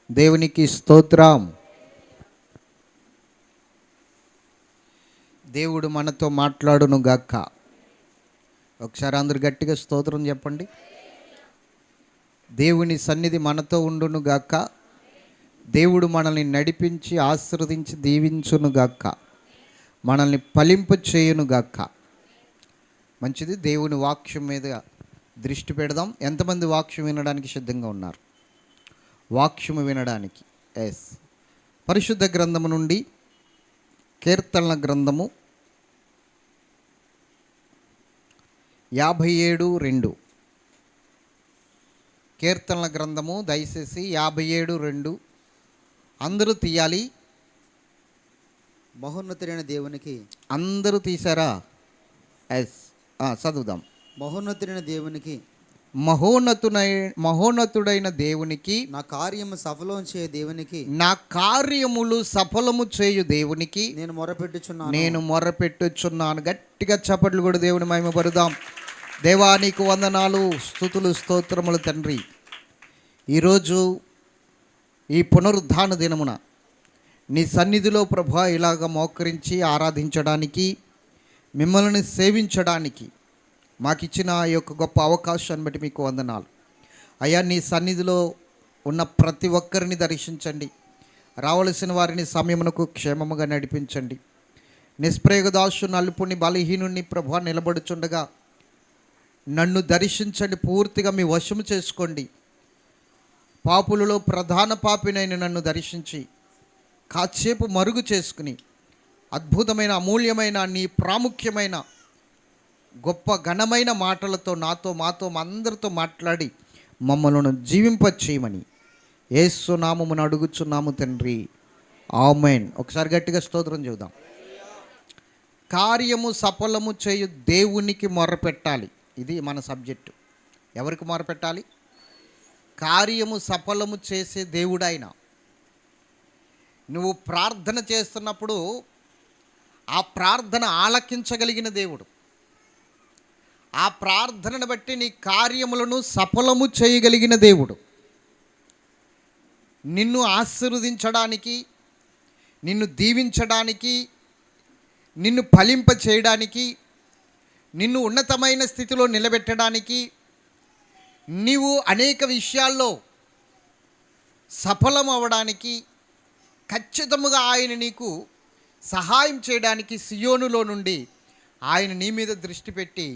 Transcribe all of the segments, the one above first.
దేవునికి స్తోత్రం. దేవుడు మనతో మాట్లాడును గాక. ఒకసారి అందరు గట్టిగా స్తోత్రం చెప్పండి. దేవుని సన్నిధి మనతో ఉండును గాక. దేవుడు మనల్ని నడిపించి ఆశీర్వదించి దీవించును గాక. మనల్ని ఫలింప చేయును గాక. మంచిది. దేవుని వాక్యం మీద దృష్టి పెడదాం. ఎంతమంది వాక్యం వినడానికి సిద్ధంగా ఉన్నారు? వాక్యము వినడానికి. ఎస్. పరిశుద్ధ గ్రంథము నుండి కీర్తనల గ్రంథము 57:2. కీర్తనల గ్రంథము దయచేసి 57:2 అందరూ తీయాలి. మహోన్నతుడైన దేవునికి. అందరూ తీసారా? ఎస్. చదువుదాం. మహోన్నతుడైన దేవునికి, మహోన్నతుడైన దేవునికి, నా కార్యము సఫలం చేయు దేవునికి, నా కార్యములు సఫలము చేయు దేవునికి నేను మొరపెట్టుచున్నాను. గట్టిగా చప్పట్లు కూడా దేవుని మహిమపరుదాం. దేవా నీకు వందనాలు, స్తుతులు, స్తోత్రములు తండ్రి. ఈరోజు ఈ పునరుద్ధాన దినమున నీ సన్నిధిలో ప్రభా ఇలాగ మోకరించి ఆరాధించడానికి, మిమ్మల్ని సేవించడానికి మాకిచ్చిన ఈ యొక్క గొప్ప అవకాశాన్ని బట్టి మీకు వందనాలు అయ్యా. నీ సన్నిధిలో ఉన్న ప్రతి ఒక్కరిని దర్శించండి. రావలసిన వారిని సమయమునకు క్షేమముగా నడిపించండి. నిష్ప్రయోగదాసు నలుపుని బలహీనుని ప్రభా నిలబడుచుండగా నన్ను దర్శించండి. పూర్తిగా మీ వశము చేసుకోండి. పాపులలో ప్రధాన పాపినైన నన్ను దర్శించి కాసేపు మరుగు చేసుకుని అద్భుతమైన అమూల్యమైన నీ ప్రాముఖ్యమైన గొప్ప ఘనమైన మాటలతో నాతో మాతో అందరితో మాట్లాడి మమ్మల్ని జీవింపచేయమని యేసు నామమున అడుగుచున్నాము తండ్రి. ఆమేన్. ఒకసారి గట్టిగా స్తోత్రం చెబుదాం. కార్యము సఫలము చేయు దేవునికి మొరపెట్టాలి. ఇది మన సబ్జెక్టు. ఎవరికి మొరపెట్టాలి? కార్యము సఫలము చేసే దేవుడైన. నువ్వు ప్రార్థన చేస్తున్నప్పుడు ఆ ప్రార్థన ఆలకించగలిగిన దేవుడు, ఆ ప్రార్థనను బట్టి నీ కార్యములను సఫలము చేయగలిగిన దేవుడు, నిన్ను ఆశీర్వదించడానికి, నిన్ను దీవించడానికి, నిన్ను ఫలింప చేయడానికి, నిన్ను ఉన్నతమైన స్థితిలో నిలబెట్టడానికి, నీవు అనేక విషయాల్లో సఫలం అవ్వడానికి ఖచ్చితంగా ఆయన నీకు సహాయం చేయడానికి సియోనులో నుండి ఆయన నీ మీద దృష్టి పెట్టి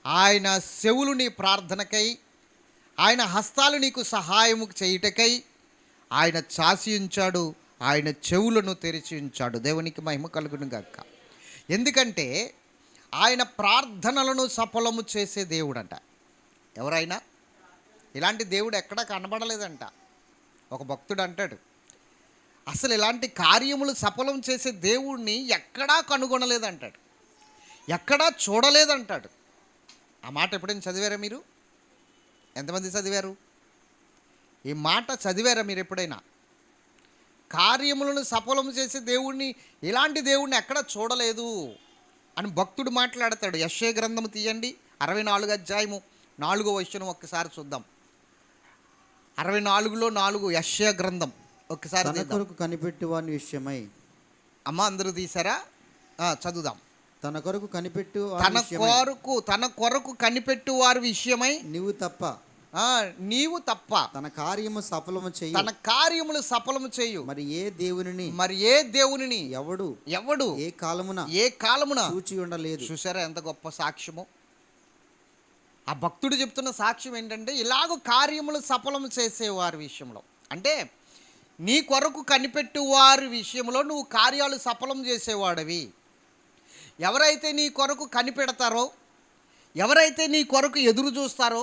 ఆయన చెవులు నీ ప్రార్థనకై, ఆయన హస్తాలు నీకు సహాయము చేయుటకై ఆయన చాసి ఉంచాడు. ఆయన చెవులను తెరిచి ఉంచాడు. దేవునికి మహిమ కలుగును గాక. ఎందుకంటే ఆయన ప్రార్థనలను సఫలము చేసే దేవుడంట. ఎవరైనా ఇలాంటి దేవుడు ఎక్కడా కనబడలేదంట. ఒక భక్తుడు అంటాడు, అసలు ఇలాంటి కార్యములు సఫలం చేసే దేవుణ్ణి ఎక్కడా కనుగొనలేదంటాడు, ఎక్కడా చూడలేదంటాడు. ఆ మాట ఎప్పుడైనా చదివారా మీరు? ఎంతమంది చదివారు ఈ మాట? చదివారా మీరు ఎప్పుడైనా? కార్యములను సఫలం చేసే దేవుణ్ణి, ఇలాంటి దేవుణ్ణి ఎక్కడా చూడలేదు అని భక్తుడు మాట్లాడతాడు. యెషయా గ్రంథము తీయండి, 64 అధ్యాయము 4వ వచనం ఒక్కసారి చూద్దాం. 64:4 యెషయా గ్రంథం ఒక్కసారి. తన కొరకు కనిపెట్టు వాని విషయమై. అమ్మ అందరూ తీసారా? చదువుదాం. తన కొరకు కనిపెట్టు, తన కొరకు కనిపెట్టు వారి విషయమై నీవు తప్ప తన కార్యము సఫలము చేయు. తన కార్యములు సఫలము చేయు. మరి ఏ దేవునిని ఎవడు ఏ కాలమున చూచి ఉండలేదు. చూసారా ఎంత గొప్ప సాక్ష్యము? ఆ భక్తుడు చెప్తున్న సాక్ష్యం ఏంటంటే, ఇలాగ కార్యములు సఫలము చేసేవారి విషయంలో, అంటే నీ కొరకు కనిపెట్టు వారి విషయంలో నువ్వు కార్యాలు సఫలం చేసేవాడివి. ఎవరైతే నీ కొరకు కనిపెడతారో, ఎవరైతే నీ కొరకు ఎదురు చూస్తారో,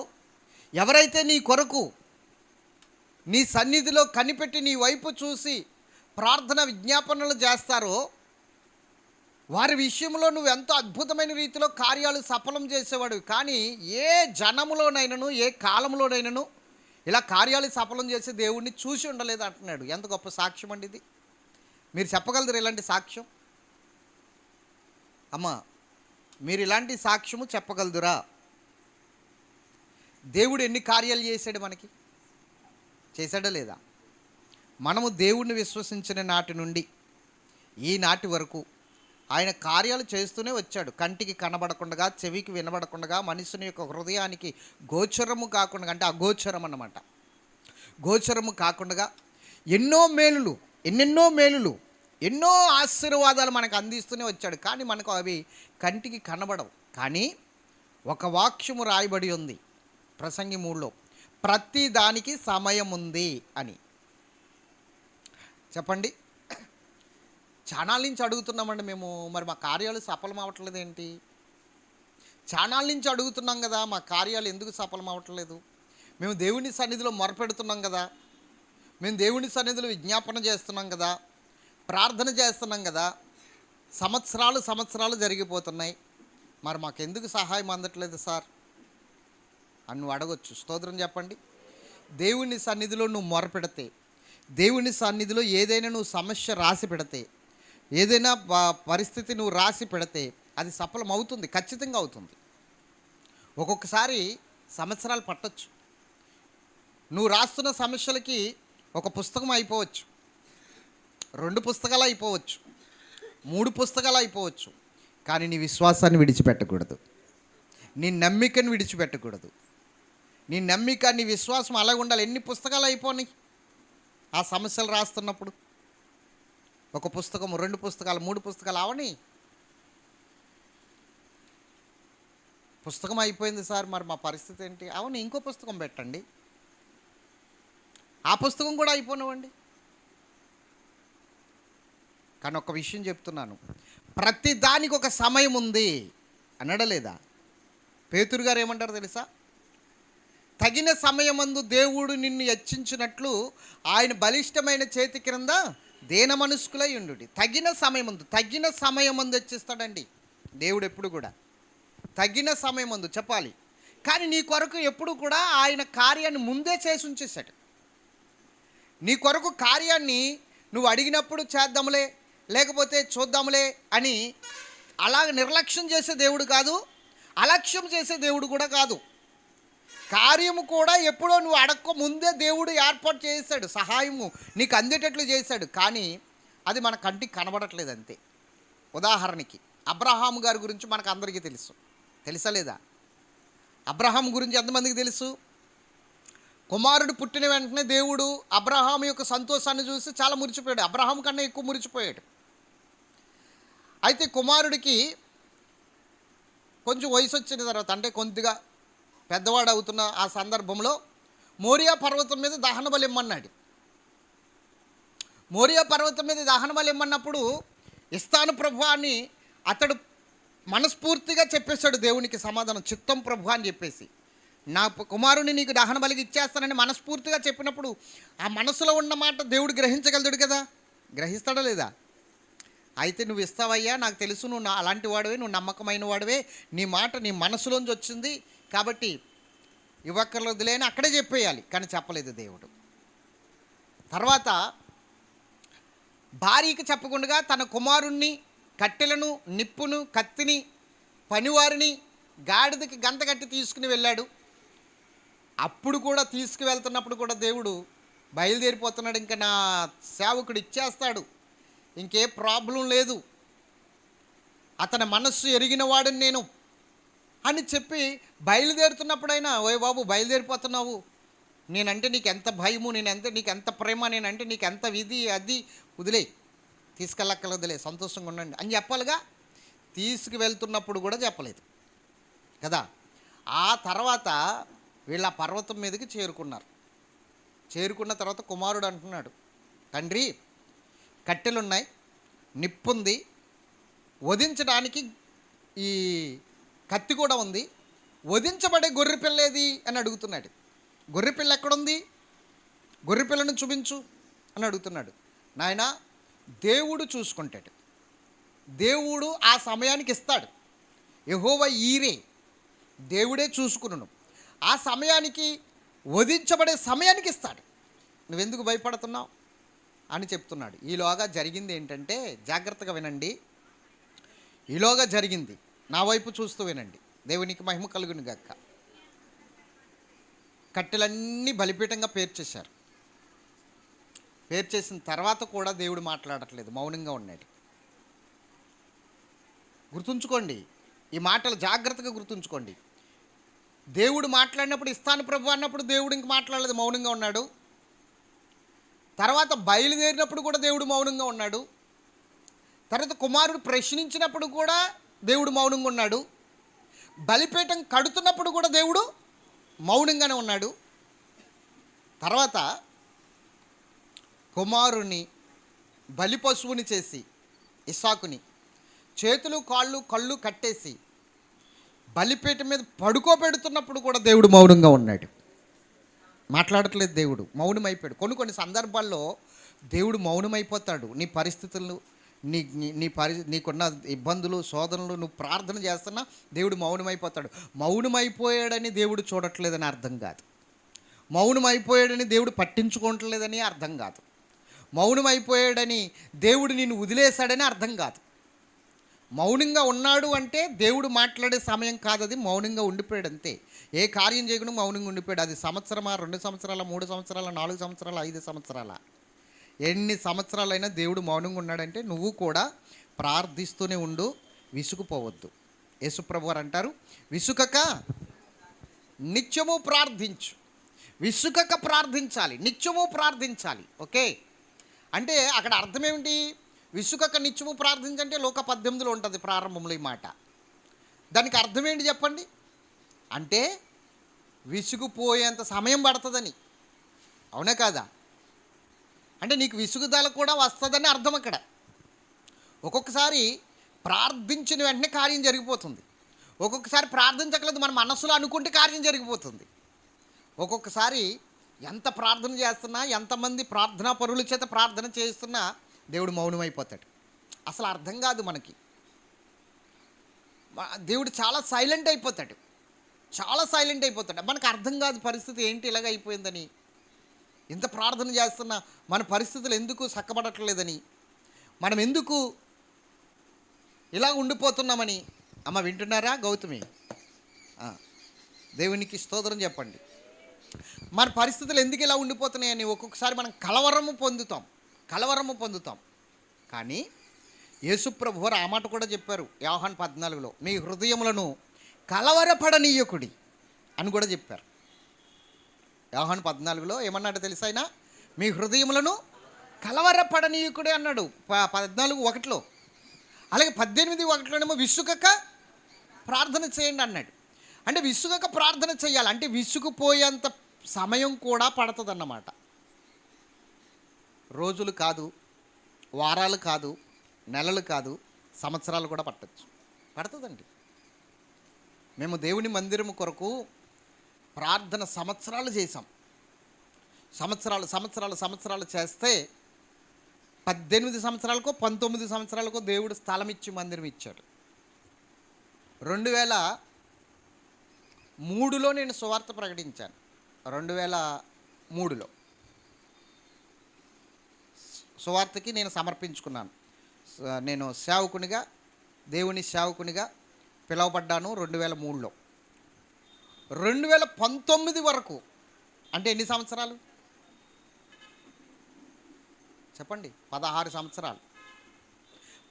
ఎవరైతే నీ కొరకు నీ సన్నిధిలో కనిపెట్టి నీ వైపు చూసి ప్రార్థన విజ్ఞాపనలు చేస్తారో, వారి విషయంలో నువ్వు ఎంతో అద్భుతమైన రీతిలో కార్యాలు సఫలం చేసేవాడివి. కానీ ఏ జనములోనైనాను, ఏ కాలంలోనైనాను ఇలా కార్యాలు సఫలం చేసే దేవుడిని చూసి ఉండలేదు అంటున్నాడు. ఎంత గొప్ప సాక్ష్యం అండి ఇది! మీరు చెప్పగలరు ఇలాంటి సాక్ష్యం? అమ్మా, మీరు ఇలాంటి సాక్ష్యము చెప్పగలదురా? దేవుడు ఎన్ని కార్యాలు చేశాడు మనకి? చేశాడా లేదా? మనము దేవుణ్ణి విశ్వసించిన నాటి నుండి ఈనాటి వరకు ఆయన కార్యాలు చేస్తూనే వచ్చాడు. కంటికి కనబడకుండా, చెవికి వినబడకుండా, మనుషుని యొక్క హృదయానికి గోచరము కాకుండా, అంటే అగోచరం అన్నమాట, గోచరము కాకుండా ఎన్నెన్నో మేలులు, ఎన్నో ఆశీర్వాదాలు మనకు అందిస్తూనే వచ్చాడు. కానీ మనకు అవి కంటికి కనబడవు. కానీ ఒక వాక్యము రాయబడి ఉంది ప్రసంగి 3లో, ప్రతి దానికి సమయం ఉంది అని. చెప్పండి, చానాల నుంచి అడుగుతున్నామండి మేము, మరి మా కార్యాలు సఫలం అవ్వట్లేదు ఏంటి? చానాల నుంచి అడుగుతున్నాం కదా, మా కార్యాలు ఎందుకు సఫలం అవ్వట్లేదు? మేము దేవుని సన్నిధిలో మొరపెడుతున్నాం కదా, మేము దేవుని సన్నిధిలో విజ్ఞాపన చేస్తున్నాం కదా, ప్రార్థన చేస్తున్నాం కదా, సంవత్సరాలు జరిగిపోతున్నాయి, మరి మాకెందుకు సహాయం అందట్లేదు సార్ అని నువ్వు అడగొచ్చు. స్తోత్రం చెప్పండి. దేవుని సన్నిధిలో నువ్వు మొరపెడితే, దేవుని సన్నిధిలో ఏదైనా నువ్వు సమస్య రాసి పెడితే, ఏదైనా పరిస్థితి నువ్వు రాసి పెడితే అది సఫలం అవుతుంది, ఖచ్చితంగా అవుతుంది. ఒక్కొక్కసారి సంవత్సరాలు పట్టొచ్చు. నువ్వు రాస్తున్న సమస్యలకి ఒక పుస్తకం అయిపోవచ్చు, 2 పుస్తకాలు అయిపోవచ్చు, 3 పుస్తకాలు అయిపోవచ్చు. కానీ నీ విశ్వాసాన్ని విడిచిపెట్టకూడదు, నీ నమ్మికను విడిచిపెట్టకూడదు. నీ నమ్మిక, నీ విశ్వాసం అలాగ ఉండాలి. ఎన్ని పుస్తకాలు అయిపోయి ఆ సమస్యలు రాస్తున్నప్పుడు? 1 పుస్తకం, 2 పుస్తకాలు, 3 పుస్తకాలు అవని. పుస్తకం అయిపోయింది సార్, మరి మా పరిస్థితి ఏంటి? అవును, ఇంకో పుస్తకం పెట్టండి. ఆ పుస్తకం కూడా అయిపోనివ్వండి. కానీ ఒక విషయం చెప్తున్నాను, ప్రతి దానికి ఒక సమయం ఉంది అనడలేదా? పేతురు గారు ఏమంటారు తెలుసా? తగిన సమయమందు దేవుడు నిన్ను హెచ్చించినట్లు ఆయన బలిష్టమైన చేతి క్రింద దేన మనస్కులై ఉండు. తగిన సమయమందు హెచ్చిస్తాడండి దేవుడు. ఎప్పుడు కూడా తగిన సమయమందు చెప్పాలి. కానీ నీ కొరకు ఎప్పుడు కూడా ఆయన కార్యాన్ని ముందే చేసి ఉంచేశాడు. నీ కొరకు కార్యాన్ని నువ్వు అడిగినప్పుడు చేద్దాంలే, లేకపోతే చూద్దాంలే అని అలాగ నిర్లక్ష్యం చేసే దేవుడు కాదు, అలక్ష్యం చేసే దేవుడు కూడా కాదు. కార్యము కూడా ఎప్పుడో నువ్వు అడక్క ముందే దేవుడు ఏర్పాటు చేశాడు, సహాయము నీకు అందేటట్లు చేశాడు. కానీ అది మన కంటికి కనబడట్లేదు అంతే. ఉదాహరణకి అబ్రహాము గారి గురించి మనకు అందరికీ తెలుసా లేదా? అబ్రహాం గురించి ఎంతమందికి తెలుసు? కుమారుడు పుట్టిన వెంటనే దేవుడు అబ్రహాం యొక్క సంతోషాన్ని చూసి చాలా మురిచిపోయాడు. అబ్రహాం కన్నా ఎక్కువ మురిచిపోయాడు. అయితే కుమారుడికి కొంచెం వయసు వచ్చిన తర్వాత, అంటే కొద్దిగా పెద్దవాడు అవుతున్న ఆ సందర్భంలో మోరియా పర్వతం మీద దహన బలి ఇమ్మన్నాడు. మోరియా పర్వతం మీద దహన బలి ఇమ్మన్నప్పుడు ఇస్తాను ప్రభు అని అతడు మనస్ఫూర్తిగా చెప్పేశాడు దేవునికి సమాధానం. చిత్తం ప్రభు అని చెప్పేసి, నా కుమారుని నీకు దహన బలికి ఇచ్చేస్తానని మనస్ఫూర్తిగా చెప్పినప్పుడు ఆ మనసులో ఉన్న మాట దేవుడు గ్రహించగలడు కదా, గ్రహిస్తాడా లేదా? అయితే నువ్వు ఇస్తావయ్యా, నాకు తెలుసు నువ్వు అలాంటి వాడివే, నువ్వు నమ్మకమైన వాడివే, నీ మాట నీ మనసులోంచి వచ్చింది కాబట్టి ఇవ్వక్కర్లేదులే అని అక్కడే చెప్పేయాలి. కానీ చెప్పలేదు దేవుడు. తర్వాత భార్యకి చెప్పకుండా తన కుమారుణ్ణి, కట్టెలను, నిప్పును, కత్తిని, పనివారిని, గాడిదకి గంత కట్టి తీసుకుని వెళ్ళాడు. అప్పుడు కూడా తీసుకువెళ్తున్నప్పుడు కూడా దేవుడు బయలుదేరిపోతున్నాడు, ఇంకా నా సేవకుడు ఇచ్చేస్తాడు, ఇంకే ప్రాబ్లం లేదు, అతని మనస్సు ఎరిగిన వాడిని నేను అని చెప్పి బయలుదేరుతున్నప్పుడైనా, ఓయ్ బాబు బయలుదేరిపోతున్నావు, నేనంటే నీకు ఎంత భయము, నీకు ఎంత ప్రేమ, నేనంటే నీకు ఎంత విధి, అది వదిలే, తీసుకెళ్ళక్కర్లేదులే, సంతోషంగా ఉండండి అని చెప్పాలిగా. తీసుకువెళ్తున్నప్పుడు కూడా చెప్పలేదు కదా. ఆ తర్వాత వీళ్ళ పర్వతం మీదకి చేరుకున్న తర్వాత కుమారుడు అంటున్నాడు, తండ్రి కట్టెలున్నాయి, నిప్పుంది, వధించడానికి ఈ కత్తి కూడా ఉంది, వధించబడే గొర్రెపిల్లేది అని అడుగుతున్నాడు. గొర్రెపిల్ల ఎక్కడుంది? గొర్రెపిల్లను చూపించు అని అడుగుతున్నాడు. నాయన, దేవుడు చూసుకుంటాడు, దేవుడు ఆ సమయానికి ఇస్తాడు. యెహోవా ఈరే, దేవుడే చూసుకును, ఆ సమయానికి వధించబడే సమయానికి ఇస్తాడు, నువ్వెందుకు భయపడుతున్నావు అని చెప్తున్నాడు. ఈలోగా జరిగింది ఏంటంటే, జాగ్రత్తగా వినండి, ఈలోగా జరిగింది, నా వైపు చూస్తూ వినండి, దేవునికి మహిమ కలుగును గాక. కట్టెలన్నీ బలిపీఠంగా పేర్చేశారు. పేరు చేసిన తర్వాత కూడా దేవుడు మాట్లాడట్లేదు, మౌనంగా ఉన్నాడు. గుర్తుంచుకోండి, ఈ మాటలు జాగ్రత్తగా గుర్తుంచుకోండి. దేవుడు మాట్లాడినప్పుడు, ఇస్తాను ప్రభు అన్నప్పుడు దేవుడు ఇంక మాట్లాడలేదు, మౌనంగా ఉన్నాడు. తర్వాత బయలుదేరినప్పుడు కూడా దేవుడు మౌనంగా ఉన్నాడు. తర్వాత కుమారుడు ప్రశ్నించినప్పుడు కూడా దేవుడు మౌనంగా ఉన్నాడు. బలిపీఠం కడుతున్నప్పుడు కూడా దేవుడు మౌనంగానే ఉన్నాడు. తర్వాత కుమారుని బలి పశువుని చేసి, ఇస్సాకుని చేతులు కాళ్ళు కళ్ళు కట్టేసి బలిపీఠం మీద పడుకోబెడుతున్నప్పుడు కూడా దేవుడు మౌనంగా ఉన్నాడు, మాట్లాడట్లేదు. దేవుడు మౌనమైపోయాడు. కొన్ని సందర్భాల్లో దేవుడు మౌనమైపోతాడు. నీ పరిస్థితులను, నీకున్న ఇబ్బందులు, శోధనలు, నువ్వు ప్రార్థన చేస్తున్నా దేవుడు మౌనమైపోతాడు. మౌనమైపోయాడని దేవుడు చూడట్లేదని అర్థం కాదు. మౌనమైపోయాడని దేవుడు పట్టించుకోవట్లేదని అర్థం కాదు. మౌనమైపోయాడని దేవుడు నిన్ను వదిలేశాడని అర్థం కాదు. మౌనంగా ఉన్నాడు అంటే దేవుడు మాట్లాడే సమయం కాదు, అది మౌనంగా ఉండిపోయాడు అంతే. ఏ కార్యం చేయకుండా మౌనంగా ఉండిపోయాడు. అది సంవత్సరమా, 2 సంవత్సరాల, 3 సంవత్సరాల, 4 సంవత్సరాల, 5 సంవత్సరాల, ఎన్ని సంవత్సరాలైనా దేవుడు మౌనంగా ఉన్నాడంటే నువ్వు కూడా ప్రార్థిస్తూనే ఉండు, విసుగుపోవద్దు. యేసుప్రభు వారు అంటారు, విసుకక నిత్యము ప్రార్థించు. విసుకక ప్రార్థించాలి, నిత్యము ప్రార్థించాలి. ఓకే, అంటే అక్కడ అర్థం ఏమిటి? విసుకక నిత్యము ప్రార్థించంటే లోక 18లో ఉంటుంది ప్రారంభంలో ఈ మాట. దానికి అర్థం ఏంటి చెప్పండి? అంటే విసుగుపోయేంత సమయం పడుతుందని. అవునా కాదా? అంటే నీకు విసుగుదల కూడా వస్తుందని అర్థం అక్కడ. ఒక్కొక్కసారి ప్రార్థించిన వెంటనే కార్యం జరిగిపోతుంది. ఒక్కొక్కసారి ప్రార్థించకలేదు, మన మనస్సులో అనుకుంటే కార్యం జరిగిపోతుంది. ఒక్కొక్కసారి ఎంత ప్రార్థన చేస్తున్నా, ఎంతమంది ప్రార్థనా పరుల చేత ప్రార్థన చేస్తున్నా దేవుడు మౌనమైపోతాడు. అసలు అర్థం కాదు మనకి. దేవుడు చాలా సైలెంట్ అయిపోతాడు, చాలా సైలెంట్ అయిపోతాడు. మనకు అర్థం కాదు పరిస్థితి ఏంటి ఇలాగ అయిపోయిందని. ఇంత ప్రార్థన చేస్తున్నా మన పరిస్థితులు ఎందుకు చక్కబడట్లేదని, మనం ఎందుకు ఇలా ఉండిపోతున్నామని. అమ్మ వింటున్నారా గౌతమి? దేవునికి స్తోత్రం చెప్పండి. మన పరిస్థితులు ఎందుకు ఇలా ఉండిపోతున్నాయని ఒక్కొక్కసారి మనం కలవరము పొందుతాం. కానీ యేసుప్రభు వారు ఆ మాట కూడా చెప్పారు యోహాను 14లో, మీ హృదయములను కలవరపడనీయకుడి అని కూడా చెప్పారు. యోహాను 14లో ఏమన్నాడు తెలుసా? ఆయన మీ హృదయములను కలవరపడనీయకుడే అన్నాడు 14:1. అలాగే 18:1లోనేమో విసుగక ప్రార్థన చేయండి అన్నాడు. అంటే విసుగక ప్రార్థన చేయాలి అంటే విసుగుపోయేంత సమయం కూడా పడుతుందన్నమాట. రోజులు కాదు, వారాలు కాదు, నెలలు కాదు, సంవత్సరాలు కూడా పడుతుందండి. మేము దేవుని మందిరము కొరకు ప్రార్థన సంవత్సరాలు చేసాం. సంవత్సరాలు చేస్తే 18 సంవత్సరాలకో 19 సంవత్సరాలకో దేవుడు స్థలం ఇచ్చి మందిరం ఇచ్చాడు. 2003లో నేను సువార్త ప్రకటించాను. 2003లో సువార్తకి నేను సమర్పించుకున్నాను. నేను సేవకునిగా, దేవుని సేవకునిగా పిలువబడ్డాను 2003లో. 2019 వరకు అంటే ఎన్ని సంవత్సరాలు చెప్పండి? 16 సంవత్సరాలు.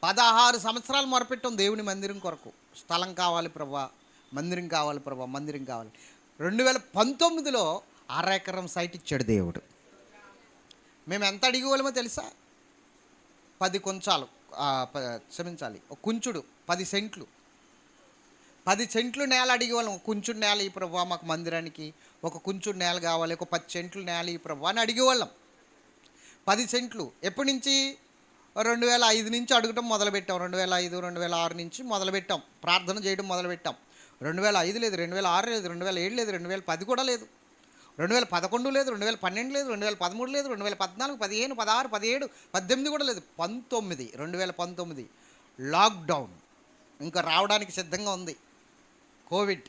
16 సంవత్సరాలు మొరపెట్టాం దేవుని మందిరం కొరకు. స్థలం కావాలి ప్రభా, మందిరం కావాలి ప్రభా, మందిరం కావాలి. 2019లో 6 ఎకరం సైట్ ఇచ్చాడు దేవుడు. మేము ఎంత అడిగేవాళ్ళమో తెలుసా? 10 కొంచాలు, ఒక కుంచుడు 10 సెంట్లు, 10 సెంట్లు నేల అడిగేవాళ్ళం. కుంచుడు నేల ఈ ప్రభా మాకు మందిరానికి, ఒక కుంచుడు నేల కావాలి, ఒక 10 సెంట్లు నేల ఈ ప్రభా అని అడిగేవాళ్ళం. 10 సెంట్లు ఎప్పటి నుంచి? 2005 నుంచి అడగటం మొదలుపెట్టాం. 2005, 2006 నుంచి మొదలుపెట్టాం, ప్రార్థన చేయడం మొదలుపెట్టాం. 2005 లేదు, 2006 లేదు, 2007 లేదు, 2010 కూడా లేదు, 2011 లేదు, 2012 లేదు, 2013 లేదు, 2014, 15, 16, 17, 18 కూడా లేదు. 2019 లాక్డౌన్ ఇంకా రావడానికి సిద్ధంగా ఉంది. కోవిడ్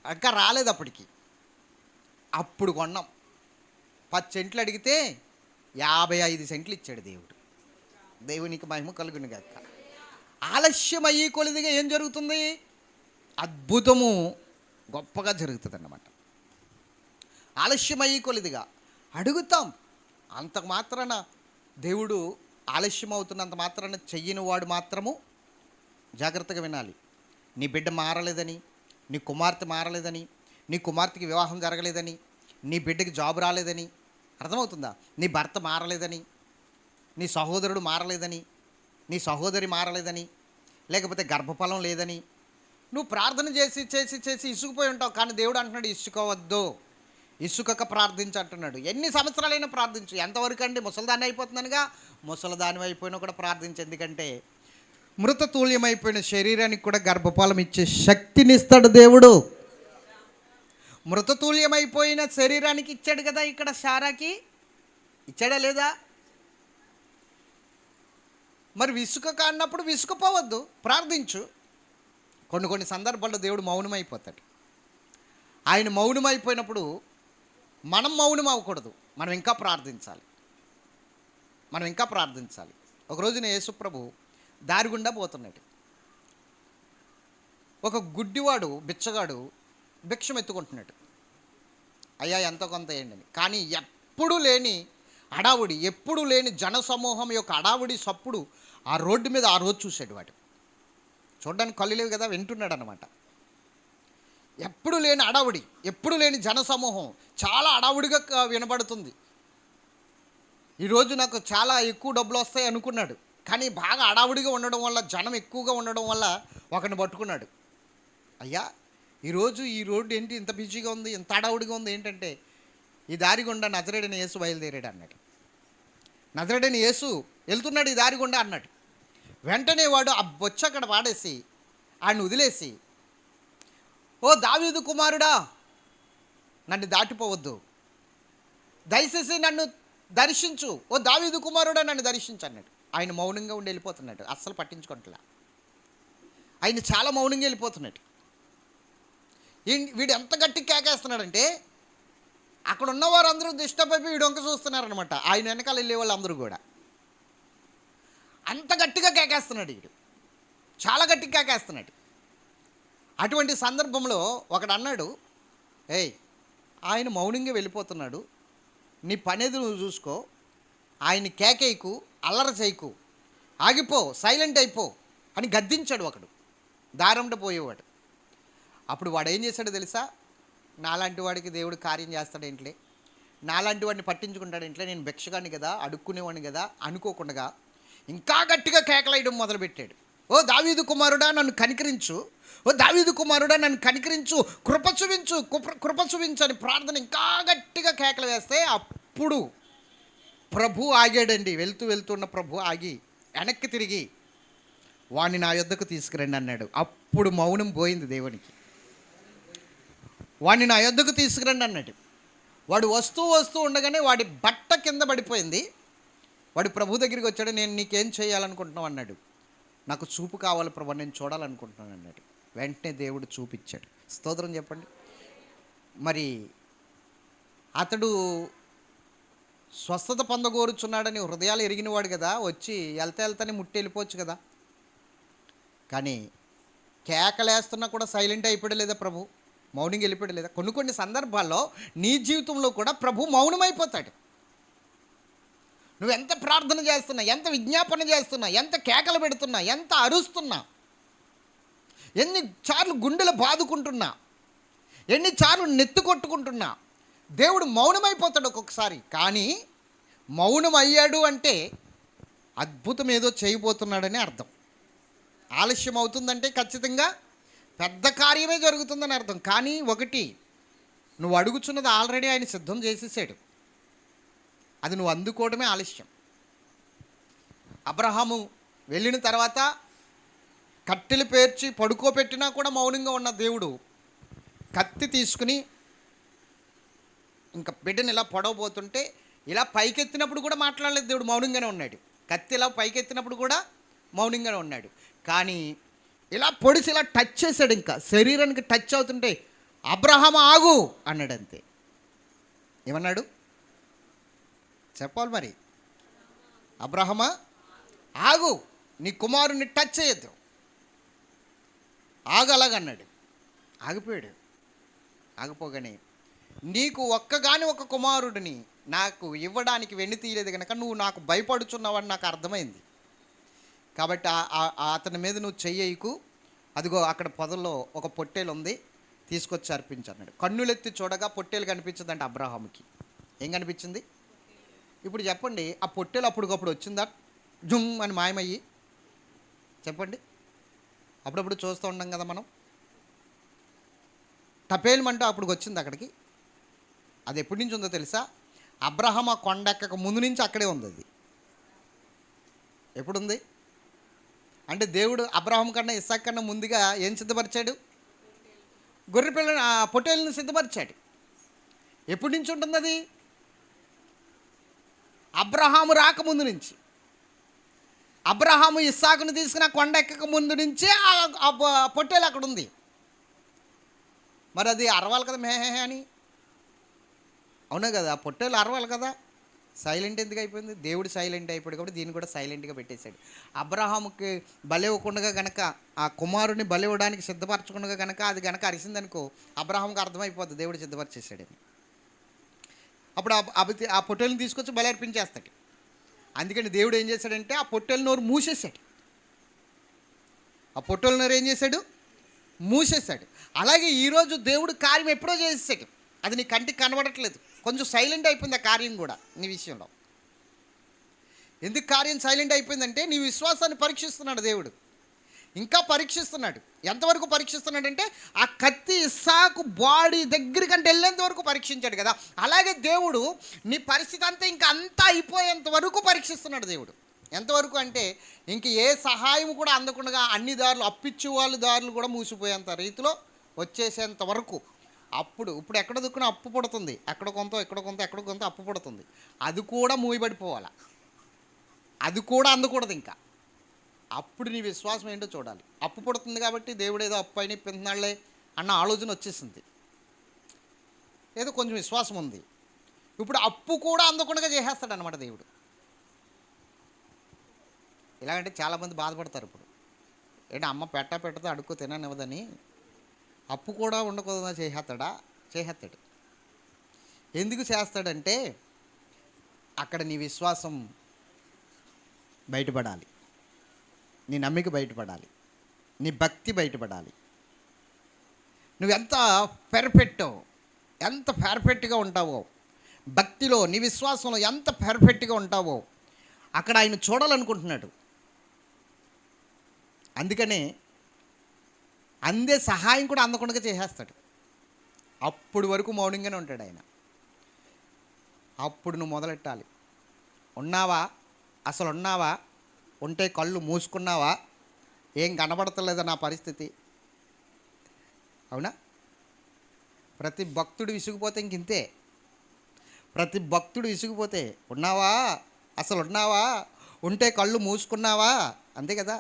ఇంకా రాలేదు అప్పటికి. అప్పుడు కొన్నాం. 10 సెంట్లు అడిగితే 55 సెంట్లు ఇచ్చాడు దేవుడు. దేవునికి మహిమ కలుగును గాక. ఆలస్యం అయ్యి కొలిదిగా ఏం జరుగుతుంది? అద్భుతము గొప్పగా జరుగుతుంది అన్నమాట. ఆలస్యం అయ్యి కొలిదిగా అడుగుతాం, అంత మాత్రాన దేవుడు ఆలస్యం అవుతున్నంత మాత్రాన చెయ్యని వాడు మాత్రము జాగ్రత్తగా వినాలి. నీ బిడ్డ మారలేదని, నీ కుమార్తె మారలేదని, నీ కుమార్తెకి వివాహం జరగలేదని, నీ బిడ్డకి జాబ్ రాలేదని, అర్థమవుతుందా? నీ భర్త మారలేదని, నీ సహోదరుడు మారలేదని, నీ సహోదరి మారలేదని, లేకపోతే గర్భఫలం లేదని నువ్వు ప్రార్థన చేసి చేసి చేసి ఇసుకుపోయి ఉంటావు. కానీ దేవుడు అంటున్నాడు ఇసుకోవద్దు, ఇసుకక ప్రార్థించి అంటున్నాడు. ఎన్ని సంవత్సరాలైనా ప్రార్థించు. ఎంతవరకు అండి? ముసలిదాన్ని అయిపోతుందనగా, ముసలిదాని అయిపోయినా కూడా ప్రార్థించు. ఎందుకంటే మృతతుల్యమైపోయిన శరీరానికి కూడా గర్భఫలం ఇచ్చే శక్తినిస్తాడు దేవుడు. మృతతుల్యమైపోయిన శరీరానికి ఇచ్చాడు కదా, ఇక్కడ శారాకి ఇచ్చాడా లేదా? మరి విసుక అన్నప్పుడు విసుకుపోవద్దు, ప్రార్థించు. కొన్ని సందర్భాల్లో దేవుడు మౌనమైపోతాడు. ఆయన మౌనమైపోయినప్పుడు మనం మౌనం అవ్వకూడదు, మనం ఇంకా ప్రార్థించాలి. ఒక రోజున యేసుప్రభు దారి గుండా పోతున్నాడు. ఒక గుడ్డివాడు, బిచ్చగాడు భిక్షం ఎత్తుకుంటున్నాడు. అయ్యా ఎంతో కొంత ఏంటని. కానీ ఎప్పుడూ లేని అడావుడి, ఎప్పుడూ లేని జనసమూహం యొక్క అడావుడి సప్పుడు ఆ రోడ్డు మీద ఆ రోజు చూశాడు. వాడు చూడడానికి కళ్ళు లేవు కదా, వింటున్నాడు అనమాట. ఎప్పుడు లేని అడావుడి, ఎప్పుడు లేని జనసమూహం, చాలా అడావుడిగా వినబడుతుంది. ఈరోజు నాకు చాలా ఎక్కువ డబ్బులు వస్తాయి అనుకున్నాడు. కానీ బాగా అడావుడిగా ఉండడం వల్ల, జనం ఎక్కువగా ఉండడం వల్ల ఒకరిని పట్టుకున్నాడు. అయ్యా ఈరోజు ఈ రోడ్డు ఏంటి ఇంత బిజీగా ఉంది, ఇంత అడావుడిగా ఉంది ఏంటంటే, ఈ దారి గుండా నజరేయుడైన యేసు బయలుదేరాడు అన్నాడు. నజరేయుడైన యేసు వెళ్తున్నాడు ఈ దారి గుండా అన్నాడు. వెంటనే వాడు ఆ బొచ్చు అక్కడ వాడేసి ఆయన వదిలేసి, ఓ దావీదు కుమారుడా నన్ను దాటిపోవద్దు, దయచేసి నన్ను దర్శించు, ఓ దావీదు కుమారుడా నన్ను దర్శించు అన్నాడు. ఆయన మౌనంగా ఉండి వెళ్ళిపోతున్నాడు, అస్సలు పట్టించుకుంటలా. ఆయన చాలా మౌనంగా వెళ్ళిపోతున్నాడు. వీడు ఎంత గట్టిగా కేకేస్తున్నాడంటే అక్కడ ఉన్నవారు అందరూ డిస్టర్బ్ అయిపోయి వీడు వంక చూస్తున్నారనమాట. ఆయన వెనకాల వెళ్ళే వాళ్ళు అందరూ కూడా అంత గట్టిగా కేకేస్తున్నాడు. వీడు చాలా గట్టిగా కేకేస్తున్నాడు. అటువంటి సందర్భంలో ఒకడు అన్నాడు, ఏయ్ ఆయన మౌనంగా వెళ్ళిపోతున్నాడు, నీ పనేది నువ్వు చూసుకో, ఆయన కేకేయకు, అల్లరి చేయకు, ఆగిపో, సైలెంట్ అయిపో అని గద్దించాడు ఒకడు, దారంట పోయేవాడు. అప్పుడు వాడు ఏం చేశాడో తెలుసా? నాలాంటి వాడికి దేవుడు కార్యం చేస్తాడేంట్లే, నాలాంటి వాడిని పట్టించుకుంటాడేంట్లే, నేను భిక్షగాని కదా, అడుక్కునేవాడిని కదా అనుకోకుండా ఇంకా గట్టిగా కేకలేయడం మొదలుపెట్టాడు. ఓ దావీదు కుమారుడా నన్ను కనికరించు, ఓ దావీదు కుమారుడా నన్ను కనికరించు, కృప చూపించు అని ప్రార్థన ఇంకా గట్టిగా కేకలు వేస్తే అప్పుడు ప్రభు ఆగాడండి. వెళ్తున్న ప్రభు ఆగి వెనక్కి తిరిగి వాడిని నా యొద్దకు తీసుకురండి అన్నాడు. అప్పుడు మౌనం పోయింది దేవునికి. వాడిని నా యొద్దకు తీసుకురండి అన్నాడు. వాడు వస్తూ ఉండగానే వాడి బట్ట కింద పడిపోయింది. వాడు ప్రభు దగ్గరికి వచ్చాడు. నేను నీకేం చేయాలనుకుంటున్నావు అన్నాడు. నాకు చూపు కావాలి ప్రభు, నేను చూడాలనుకుంటున్నాను అన్నాడు. వెంటనే దేవుడు చూపిచ్చాడు. స్తోత్రం చెప్పండి. మరి అతడు స్వస్థత పొందగోరుచున్నాడని హృదయాలు ఎరిగినవాడు కదా, వచ్చి వెళ్తానే ముట్టి వెళ్ళిపోవచ్చు కదా. కానీ కేకలేస్తున్నా కూడా సైలెంట్ అయిపోయాడు లేదా ప్రభు, మౌనంగా వెళ్ళిపోయాడు లేదా? కొన్ని సందర్భాల్లో నీ జీవితంలో కూడా ప్రభు మౌనమైపోతాడు. నువ్వు ఎంత ప్రార్థన చేస్తున్నా, ఎంత విజ్ఞాపన చేస్తున్నా, ఎంత కేకలు పెడుతున్నా, ఎంత అరుస్తున్నా, ఎన్నిసార్లు గుండెలు బాదుకుంటున్నా, ఎన్నిసార్లు నెత్తి కొట్టుకుంటున్నా, దేవుడు మౌనమైపోతాడు ఒక్కొక్కసారి. కానీ మౌనం అయ్యాడు అంటే అద్భుతం ఏదో చేయబోతున్నాడని అర్థం. ఆలస్యం అవుతుందంటే ఖచ్చితంగా పెద్ద కార్యమే జరుగుతుందని అర్థం. కానీ ఒకటి, నువ్వు అడుగుచున్నది ఆల్రెడీ ఆయన సిద్ధం చేసేసాడు, అది నువ్వు అందుకోవడమే ఆలస్యం. అబ్రహాము వెళ్ళిన తర్వాత కట్టెలు పేర్చి పడుకోబెట్టినా కూడా మౌనంగా ఉన్న దేవుడు కత్తి తీసుకుని ఇంకా బిడ్డని ఇలా పొడవబోతుంటే ఇలా పైకెత్తినప్పుడు కూడా మాట్లాడలేదు దేవుడు, మౌనంగానే ఉన్నాడు. కత్తి ఇలా పైకెత్తినప్పుడు కూడా మౌనంగానే ఉన్నాడు. కానీ ఇలా పొడిసి ఇలా టచ్ చేశాడు, ఇంకా శరీరానికి టచ్ అవుతుంటే అబ్రహాము ఆగు అన్నాడు. అంతే. ఏమన్నాడు చెప్పాలి మరి? అబ్రహామా ఆగు, నీ కుమారుని టచ్ చేయొద్దు, ఆగు అలాగన్నాడు. ఆగిపోయాడు. ఆగిపోగానే నీకు ఒక్కగాని ఒక కుమారుడిని నాకు ఇవ్వడానికి వెన్ను తీయలేదు కనుక నువ్వు నాకు భయపడుచున్నావని నాకు అర్థమైంది. కాబట్టి అతని మీద నువ్వు చెయ్యకు, అదిగో అక్కడ పొదల్లో ఒక పొట్టేలు ఉంది, తీసుకొచ్చి అర్పించన్నాడు. కన్నులెత్తి చూడగా పొట్టేలు కనిపించిందంటే అబ్రహాముకి. ఏం కనిపించింది? ఇప్పుడు చెప్పండి, ఆ పొట్టేలు అప్పటికప్పుడు వచ్చిందా జుమ్ అని మాయమయ్యి? చెప్పండి. అప్పుడప్పుడు చూస్తూ ఉన్నాం కదా మనం. టపేలమంటూ అప్పుడు వచ్చింది అక్కడికి. అది ఎప్పటి నుంచి ఉందో తెలుసా? అబ్రహాం ఆ కొండెక్కక ముందు నుంచి అక్కడే ఉంది. అది ఎప్పుడుంది అంటే దేవుడు అబ్రహాం కన్నా ఇస్సాకు కన్నా ముందుగా ఏం సిద్ధపరిచాడు? గొర్రె పిల్లని, పొట్టేలను సిద్ధపరిచాడు. ఎప్పటి నుంచి ఉంటుంది అది? అబ్రహాము రాకముందు నుంచి. అబ్రహాము ఇస్సాకును తీసుకుని కొండ ఎక్కక ముందు నుంచే ఆ పొట్టేలు అక్కడ ఉంది. మరి అది అరవాలి కదా మేహే అని, అవునా కదా? ఆ పొట్టేలు అరవాలి కదా. సైలెంట్ ఎందుకు అయిపోయింది? దేవుడు సైలెంట్ అయిపోయాడు కాబట్టి దీన్ని కూడా సైలెంట్గా పెట్టేశాడు. అబ్రహాముకి బలి ఇవ్వకుండా కనుక, ఆ కుమారుని బలి ఇవ్వడానికి సిద్ధపరచకుండా కనుక అది కనుక అరిసిందనుకో అబ్రహాంకి అర్థమైపోద్ది దేవుడు సిద్ధపరిచేసాడని. అప్పుడు ఆ పొట్టేలను తీసుకొచ్చి బలి అర్పించేస్తాడు. అందుకని దేవుడు ఏం చేశాడంటే ఆ పొట్టేల నోరు మూసేశాడు. ఆ పొట్టేల నోరు ఏం చేశాడు? మూసేశాడు. అలాగే ఈరోజు దేవుడు కార్యం ఎప్పుడో చేసేసాడు, అది నీ కంటికి కనబడట్లేదు. కొంచెం సైలెంట్ అయిపోయింది ఆ కార్యం కూడా నీ విషయంలో. ఎందుకు కార్యం సైలెంట్ అయిపోయిందంటే నీ విశ్వాసాన్ని పరీక్షిస్తున్నాడు దేవుడు. ఇంకా పరీక్షిస్తున్నాడు. ఎంతవరకు పరీక్షిస్తున్నాడంటే ఆ కత్తి ఇస్సాకు బాడీ దగ్గరికంటే వెళ్ళేంత వరకు పరీక్షించాడు కదా. అలాగే దేవుడు నీ పరిస్థితి అంతా ఇంకా అంతా అయిపోయేంత వరకు పరీక్షిస్తున్నాడు దేవుడు. ఎంతవరకు అంటే ఇంక ఏ సహాయం కూడా అందకుండా అన్ని దారులు, అప్పిచ్చు వాళ్ళ దారులు కూడా మూసిపోయేంత రీతిలో వచ్చేసేంత వరకు. ఇప్పుడు ఎక్కడ దుక్కున అప్పు పడుతుంది, ఎక్కడ కొంత ఎక్కడ కొంత ఎక్కడ కొంత అప్పు పడుతుంది. అది కూడా మూయబడిపోవాలి, అది కూడా అందకూడదు ఇంకా. అప్పుడు నీ విశ్వాసం ఏంటో చూడాలి. అప్పు పడుతుంది కాబట్టి దేవుడు ఏదో అప్పు అయినా పెంచున్నాళ్లే అన్న ఆలోచన వచ్చేసింది. ఏదో కొంచెం విశ్వాసం ఉంది. ఇప్పుడు అప్పు కూడా అందకుండా చేసేస్తాడు అనమాట దేవుడు. ఇలాగంటే చాలామంది బాధపడతారు. ఇప్పుడు ఏంటి అమ్మ పెట్టతో అడుక్కు తిననివ్వదని అప్పు కూడా ఉండకూడదా చేసేస్తాడు. ఎందుకు చేస్తాడంటే అక్కడ నీ విశ్వాసం బయటపడాలి, నీ నమ్మిక బయటపడాలి, నీ భక్తి బయటపడాలి. నువ్వెంత ఎంత పర్ఫెక్ట్గా ఉంటావో భక్తిలో, నీ విశ్వాసంలో ఎంత పర్ఫెక్ట్గా ఉంటావో అక్కడ ఆయన చూడాలనుకుంటున్నాడు. అందుకనే అందే సహాయం కూడా అందకుండా చేసేస్తాడు. అప్పుడు వరకు మౌనంగానే ఉంటాడు ఆయన. అప్పుడు నువ్వు మొదలెట్టాలి. ఉన్నావా? అసలు ఉన్నావా? ఉంటే కళ్ళు మూసుకున్నావా? ఏం కనబడతలేదా నా పరిస్థితి? అవునా? ప్రతి భక్తుడు విసిగిపోతే ఇంతే. ప్రతి భక్తుడు విసిగిపోతే ఉన్నావా? అసలు ఉన్నావా? ఉంటే కళ్ళు మూసుకున్నావా? అంతే కదా.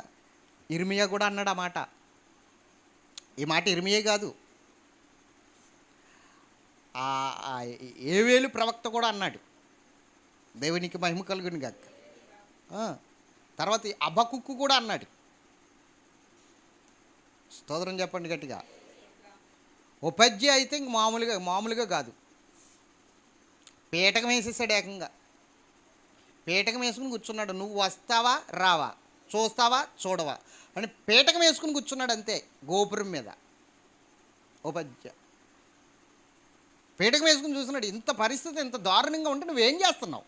ఇర్మియా కూడా అన్నాడు ఆ మాట. ఈ మాట ఇర్మియే కాదు, ఏవేలు ప్రవక్త కూడా అన్నాడు. దేవునికి మహిమ కలుగును గాక. తర్వాత హబక్కూకు కూడా అన్నాడు. స్తోత్రం చెప్పండి గట్టిగా. ఓబద్యా అయితే ఇంక మామూలుగా కాదు, పీటకం వేసేసాడు. ఏకంగా పీటకం వేసుకుని కూర్చున్నాడు. నువ్వు వస్తావా రావా, చూస్తావా చూడవా అని పీటకం వేసుకుని కూర్చున్నాడు అంతే. గోపురం మీద ఓబద్యా పీటకం వేసుకుని చూస్తున్నాడు. ఇంత పరిస్థితి ఇంత దారుణంగా ఉంటే నువ్వేం చేస్తున్నావు?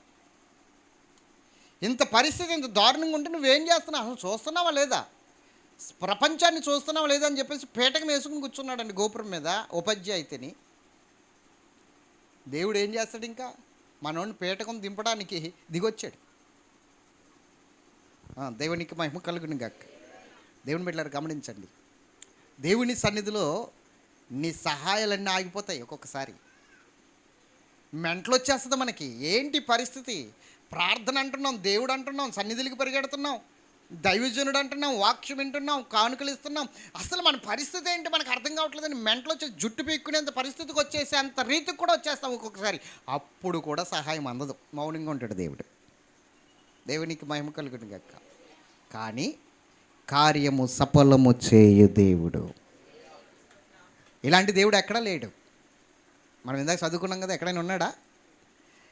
ఇంత పరిస్థితి ఇంత దారుణంగా ఉంటే నువ్వేం చేస్తున్నావు? అసలు చూస్తున్నావా లేదా? ప్రపంచాన్ని చూస్తున్నావా లేదా అని చెప్పేసి పీటకం వేసుకుని కూర్చున్నాడండి గోపురం మీద ఓబద్యా అయితేని. దేవుడు ఏం చేస్తాడు? ఇంకా మనోడిని పీటకం దింపడానికి దిగొచ్చాడు. దేవునికి మహిమ కలుగును గాక. దేవుని బిడ్డలారా గమనించండి, దేవుని సన్నిధిలో నీ సహాయాలన్నీ ఆగిపోతాయి. ఒక్కొక్కసారి మెంటలు వచ్చేస్తుంది మనకి. ఏంటి పరిస్థితి? ప్రార్థన అంటున్నాం, దేవుడు అంటున్నాం, సన్నిధులకి పరిగెడుతున్నాం, దైవజనుడు అంటున్నాం, వాక్యం వింటున్నాం, కానుకలు ఇస్తున్నాం. అసలు మన పరిస్థితి ఏంటి మనకు అర్థం కావట్లేదని మెంటలు వచ్చి జుట్టు పీక్కునేంత పరిస్థితికి వచ్చేసేంత రీతికి కూడా వచ్చేస్తాం ఒక్కొక్కసారి. అప్పుడు కూడా సహాయం అందదు, మౌనంగా ఉంటాడు దేవుడు. దేవునికి మహిమ కలుగును గాక. కానీ కార్యము సఫలము చేయు దేవుడు. ఇలాంటి దేవుడు ఎక్కడా లేడు. మనం ఇందాక చదువుకున్నాం కదా, ఎక్కడైనా ఉన్నాడా?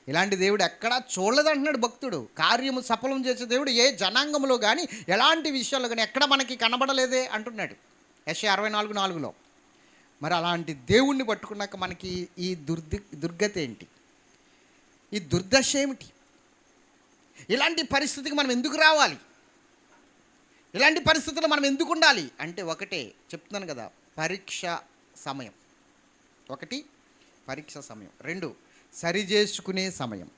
ఇలాంటి దేవుడు ఎక్కడా చూడలేదంటున్నాడు భక్తుడు. కార్యము సఫలం చేసే దేవుడు ఏ జనాంగంలో కానీ ఎలాంటి విషయాల్లో కానీ ఎక్కడ మనకి కనబడలేదే అంటున్నాడు యెషయా 64:4లో. మరి అలాంటి దేవుణ్ణి పట్టుకున్నాక మనకి ఈ దుర్గతి ఏంటి, ఈ దుర్దశ ఏమిటి? ఇలాంటి పరిస్థితికి మనం ఎందుకు రావాలి? ఇలాంటి పరిస్థితుల్లో మనం ఎందుకు ఉండాలి అంటే ఒకటే చెప్తున్నాను కదా, పరీక్ష సమయం. ఒకటి పరీక్ష సమయం, రెండు సరిచేసుకునే సమయం.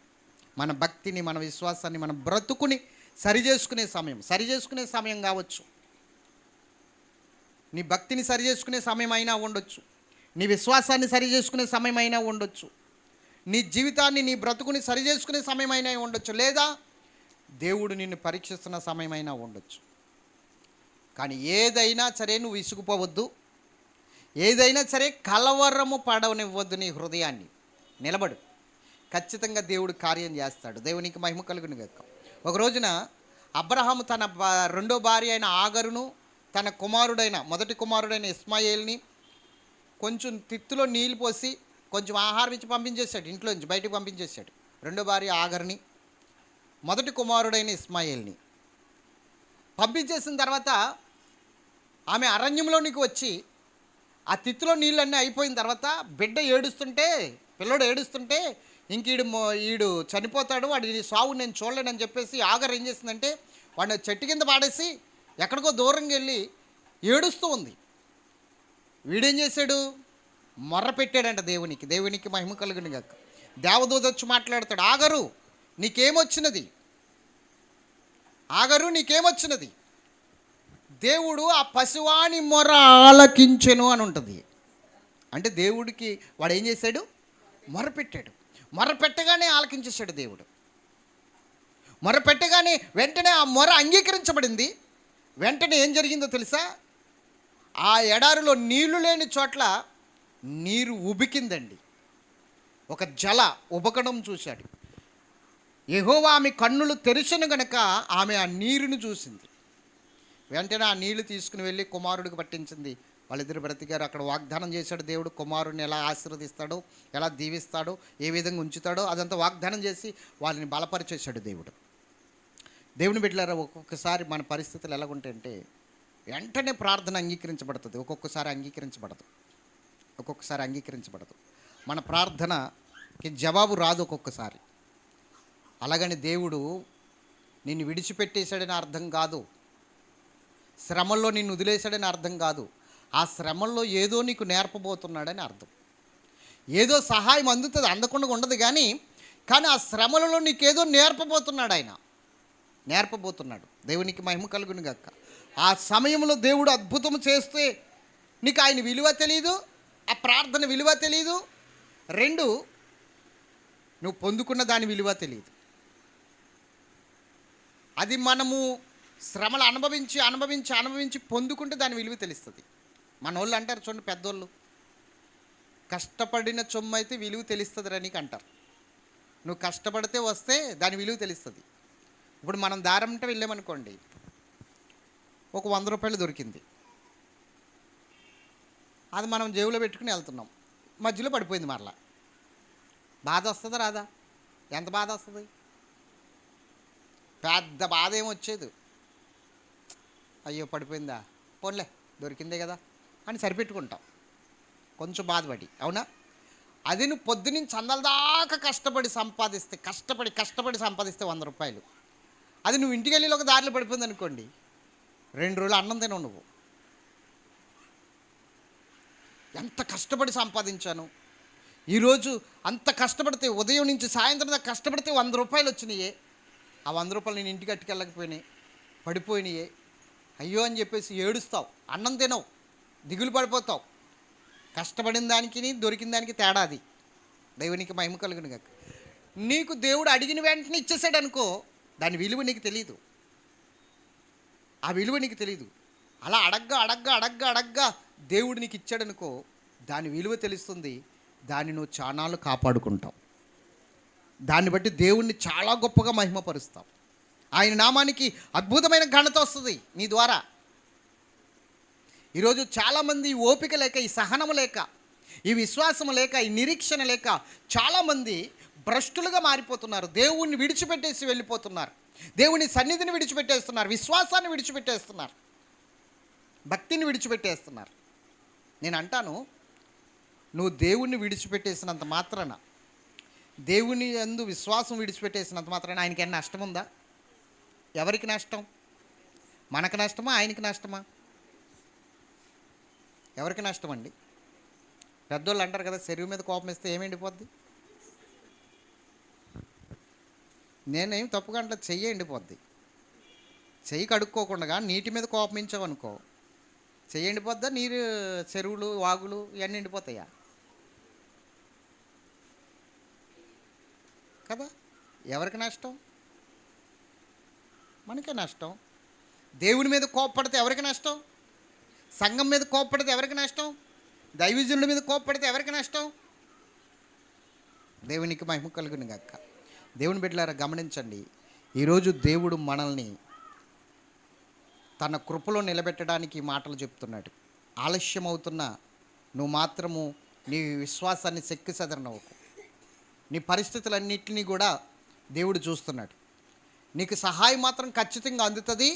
మన భక్తిని, మన విశ్వాసాన్ని, మన బ్రతుకుని సరిచేసుకునే సమయం. సరిచేసుకునే సమయం కావచ్చు, నీ భక్తిని సరిచేసుకునే సమయం అయినా ఉండొచ్చు, నీ విశ్వాసాన్ని సరిచేసుకునే సమయం అయినా ఉండొచ్చు, నీ జీవితాన్ని, నీ బ్రతుకుని సరిచేసుకునే సమయం అయినా ఉండొచ్చు, లేదా దేవుడు నిన్ను పరీక్షిస్తున్న సమయం అయినా ఉండొచ్చు. కానీ ఏదైనా సరే నువ్వు విసుగుపోవద్దు, ఏదైనా సరే కలవరము పడవనివ్వద్దు. నీ హృదయాన్ని నిలబడు, ఖచ్చితంగా దేవుడు కార్యం చేస్తాడు. దేవునికి మహిమ కలుగును గాక. ఒక రోజున అబ్రహాము తన రెండో భార్య అయిన ఆగరును, తన కుమారుడైన మొదటి కుమారుడైన ఇస్మాయేల్ని కొంచెం తిత్తులో నీళ్ళు పోసి కొంచెం ఆహారం ఇచ్చి పంపించేశాడు, ఇంట్లోంచి బయటకు పంపించేశాడు. రెండో భార్య ఆగరుని, మొదటి కుమారుడైన ఇస్మాయేల్ని పంపించేసిన తర్వాత ఆమె అరణ్యంలోనికి వచ్చి ఆ తిత్తులో నీళ్ళన్నీ అయిపోయిన తర్వాత బిడ్డ ఏడుస్తుంటే, పిల్లడు ఏడుస్తుంటే ఇంక ఈడు చనిపోతాడు, వాడి సావు నేను చూడలేనని చెప్పేసి ఆగర్ ఏం చేసిందంటే వాడిని చెట్టు కింద పాడేసి ఎక్కడికో దూరంగా వెళ్ళి ఏడుస్తూ ఉంది. వీడేం చేశాడు, మొర్ర పెట్టాడంట దేవునికి. దేవునికి మహిమ కలుగును గాక. దేవదూత వచ్చి మాట్లాడతాడు, ఆగరు నీకేమొచ్చినది, ఆగరు నీకేమొచ్చినది? దేవుడు ఆ పసివాని మొర ఆలకించెను అని ఉంటుంది. అంటే దేవుడికి వాడు ఏం చేశాడు, మొరపెట్టాడు. మొరపెట్టగానే ఆలకించేశాడు దేవుడు. మొరపెట్టగానే వెంటనే ఆ మొర అంగీకరించబడింది. వెంటనే ఏం జరిగిందో తెలుసా, ఆ ఎడారిలో నీళ్లు లేని చోట్ల నీరు ఉబికిందండి. ఒక జల ఉబకడం చూశాడు. యెహోవా ఆమె కన్నులు తెరిచెను గనక ఆమె ఆ నీరును చూసింది. వెంటనే ఆ నీళ్లు తీసుకుని వెళ్ళి కుమారుడికి పట్టించింది. వాళ్ళిద్దరు బ్రతికారు. అక్కడ వాగ్దానం చేశాడు దేవుడు, కుమారుడిని ఎలా ఆశీర్వదిస్తాడో, ఎలా దీవిస్తాడో, ఏ విధంగా ఉంచుతాడో అదంతా వాగ్దానం చేసి వాళ్ళని బలపరిచేశాడు దేవుడు. దేవుని బిడ్డలారా, ఒక్కొక్కసారి మన పరిస్థితులు ఎలాగుంటాయంటే వెంటనే ప్రార్థన అంగీకరించబడుతుంది, ఒక్కొక్కసారి అంగీకరించబడదు. మన ప్రార్థనకి జవాబు రాదు ఒక్కొక్కసారి. అలాగని దేవుడు నిన్ను విడిచిపెట్టేశాడని అర్థం కాదు, శ్రమల్లో నిన్ను వదిలేశాడని అర్థం కాదు. ఆ శ్రమల్లో ఏదో నీకు నేర్పబోతున్నాడని అర్థం. ఏదో సహాయం అందుతుంది, అందకుండా ఉండదు, కానీ ఆ శ్రమలలో నీకేదో నేర్పబోతున్నాడు. దేవునికి మహిమ కలుగును గాక. ఆ సమయంలో దేవుడు అద్భుతం చేస్తే నీకు ఆయన విలువ తెలియదు, ఆ ప్రార్థన విలువ తెలియదు, రెండు నువ్వు పొందుకున్న దాని విలువ తెలియదు. అది మనము శ్రమలు అనుభవించి పొందుకుంటే దాని విలువ తెలుస్తుంది. మన వాళ్ళు అంటారు చూడండి, పెద్దోళ్ళు, కష్టపడిన సొమ్ము అయితే విలువ తెలుస్తుంది నీకు అంటారు. నువ్వు కష్టపడితే వస్తే దాని విలువ తెలుస్తుంది. ఇప్పుడు మనం దారంట వెళ్ళామనుకోండి, ఒక 100 రూపాయలు దొరికింది, అది మనం జేబులో పెట్టుకుని వెళ్తున్నాం, మధ్యలో పడిపోయింది. మరలా బాధ వస్తుందా రాదా? ఎంత బాధ వస్తుంది? పెద్ద బాధ ఏమొచ్చేది, అయ్యో పడిపోయిందా, పోన్లే దొరికిందే కదా అని సరిపెట్టుకుంటాం, కొంచెం బాధపడి, అవునా? అది నువ్వు పొద్దునుంచి చందాల దాకా కష్టపడి సంపాదిస్తే 100 రూపాయలు, అది నువ్వు ఇంటికి వెళ్ళి ఒక దారిలో పడిపోయింది అనుకోండి, 2 రోజులు అన్నం తినవు నువ్వు. ఎంత కష్టపడి సంపాదించాను ఈరోజు, అంత కష్టపడితే ఉదయం నుంచి సాయంత్రం దాకా కష్టపడితే 100 రూపాయలు వచ్చినాయే, ఆ 100 రూపాయలు నేను ఇంటికి అట్టుకెళ్ళకపోయినాయి, పడిపోయినాయే, అయ్యో అని చెప్పేసి ఏడుస్తావు, అన్నం తినవు, దిగులు పడిపోతావు. కష్టపడిన దానికి దొరికిన దానికి తేడా అది. దేవునికి మహిమ కలుగును గాక. నీకు దేవుడు అడిగిన వెంటనే ఇచ్చేసాడు అనుకో, దాని విలువ నీకు తెలియదు, ఆ విలువ నీకు తెలియదు. అలా అడగ్గా దేవుడు నీకు ఇచ్చాడనుకో, దాని విలువ తెలుస్తుంది, దాన్ని నువ్వు చానాలు కాపాడుకుంటావు. దాన్ని బట్టి దేవుణ్ణి చాలా గొప్పగా మహిమపరుస్తావు. ఆయన నామానికి అద్భుతమైన ఘనత వస్తుంది నీ ద్వారా. ఈరోజు చాలామంది ఈ ఓపిక లేక, ఈ సహనము లేక, ఈ విశ్వాసము లేక, ఈ నిరీక్షణ లేక చాలామంది భ్రష్టులుగా మారిపోతున్నారు. దేవుణ్ణి విడిచిపెట్టేసి వెళ్ళిపోతున్నారు. దేవుని సన్నిధిని విడిచిపెట్టేస్తున్నారు. విశ్వాసాన్ని విడిచిపెట్టేస్తున్నారు. భక్తిని విడిచిపెట్టేస్తున్నారు. నేను అంటాను, నువ్వు దేవుణ్ణి విడిచిపెట్టేసినంత మాత్రాన, దేవుని యందు విశ్వాసం విడిచిపెట్టేసినంత మాత్రాన ఆయనకి ఏమైనా నష్టం ఉందా? ఎవరికి నష్టం? మనకు నష్టమా? ఆయనకి నష్టమా? ఎవరికి నష్టం అండి? పెద్దోళ్ళు అంటారు కదా, శరీరం మీద కోపం ఇస్తే ఏమి ఎండిపోద్ది? నేనేం తప్పుగా అంటే చెయ్యి ఎండిపోద్ది. చెయ్యి కడుక్కోకుండా నీటి మీద కోపం ఇచ్చావనుకో, చెయ్యి ఎండిపోద్దా? నీరు, చెరువులు, వాగులు ఇవన్నీ ఎండిపోతాయా? కదా. ఎవరికి నష్టం? మనకే నష్టం. దేవుని మీద కోప్పడితే ఎవరికి నష్టం? సంఘం మీద కోప్పడితే ఎవరికి నష్టం? దైవజనుల మీద కోప్పడితే ఎవరికి నష్టం? దేవునికి మహిమ కలుగును గాక. దేవుని బిడ్డలారా గమనించండి, ఈరోజు దేవుడు మనల్ని తన కృపలో నిలబెట్టడానికి ఈ మాటలు చెప్తున్నాడు. ఆలస్యం అవుతున్నా నువ్వు మాత్రము నీ విశ్వాసాన్ని చెక్కిచెదరనవ్వకు. నీ పరిస్థితులన్నింటినీ కూడా దేవుడు చూస్తున్నాడు. నీకు సహాయం మాత్రం ఖచ్చితంగా అందుతుంది,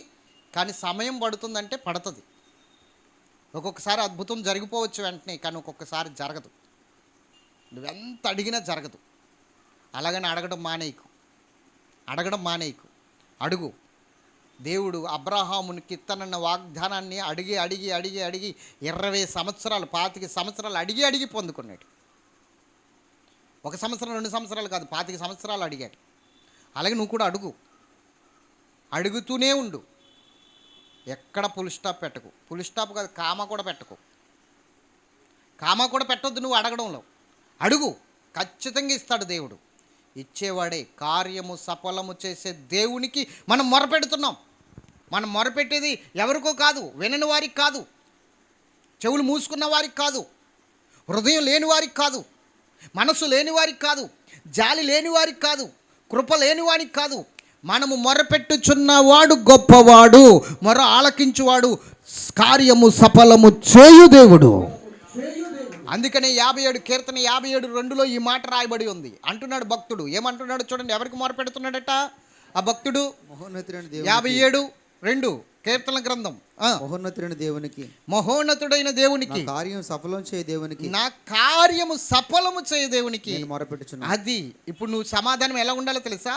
కానీ సమయం పడుతుందంటే పడుతుంది. ఒక్కొక్కసారి అద్భుతం జరిగిపోవచ్చు వెంటనే, కానీ ఒక్కొక్కసారి జరగదు. నువ్వెంత అడిగినా జరగదు. అలాగని అడగడం మానేయకు. అడుగు. దేవుడు అబ్రహామునికి ఇత్తనన్న వాగ్దానాన్ని అడిగి 20 సంవత్సరాలు 25 సంవత్సరాలు అడిగి పొందుకున్నాడు. 1 సంవత్సరం 2 సంవత్సరాలు కాదు, 25 సంవత్సరాలు అడిగాడు. అలాగే నువ్వు కూడా అడుగుతూనే ఉండు. ఎక్కడ ఫుల్ స్టాప్ పెట్టకు. ఫుల్ స్టాప్ కాదు, కామా కూడా పెట్టొద్దు నువ్వు అడగడంలో. అడుగు, ఖచ్చితంగా ఇస్తాడు దేవుడు. ఇచ్చేవాడే. కార్యము సఫలము చేసే దేవునికి మనం మొరపెడుతున్నాం. మనం మొరపెట్టేది ఎవరికో కాదు, వినని వారికి కాదు, చెవులు మూసుకున్న వారికి కాదు, హృదయం లేని వారికి కాదు, మనసు లేని వారికి కాదు, జాలి లేని వారికి కాదు, కృప లేని వారికి కాదు. మనము మొరపెట్టుచున్నవాడు గొప్పవాడు, మొర ఆలకించువాడు, కార్యము సఫలము చేయు దేవుడు. అందుకనే 57 కీర్తన 57:2 ఈ మాట రాయబడి ఉంది. అంటున్నాడు భక్తుడు, ఏమంటున్నాడు చూడండి. ఎవరికి మొరపెడుతున్నాడట ఆ భక్తుడు? 57:2 కీర్తన గ్రంథం. మహోన్నతుడైన దేవునికి, కార్యం సఫలం చేయ దేవునికి, నా కార్యము సఫలము చేయ దేవునికి మొరపెట్టుచున్నా. అది ఇప్పుడు నువ్వు సమాధానం ఎలా ఉండాలో తెలుసా?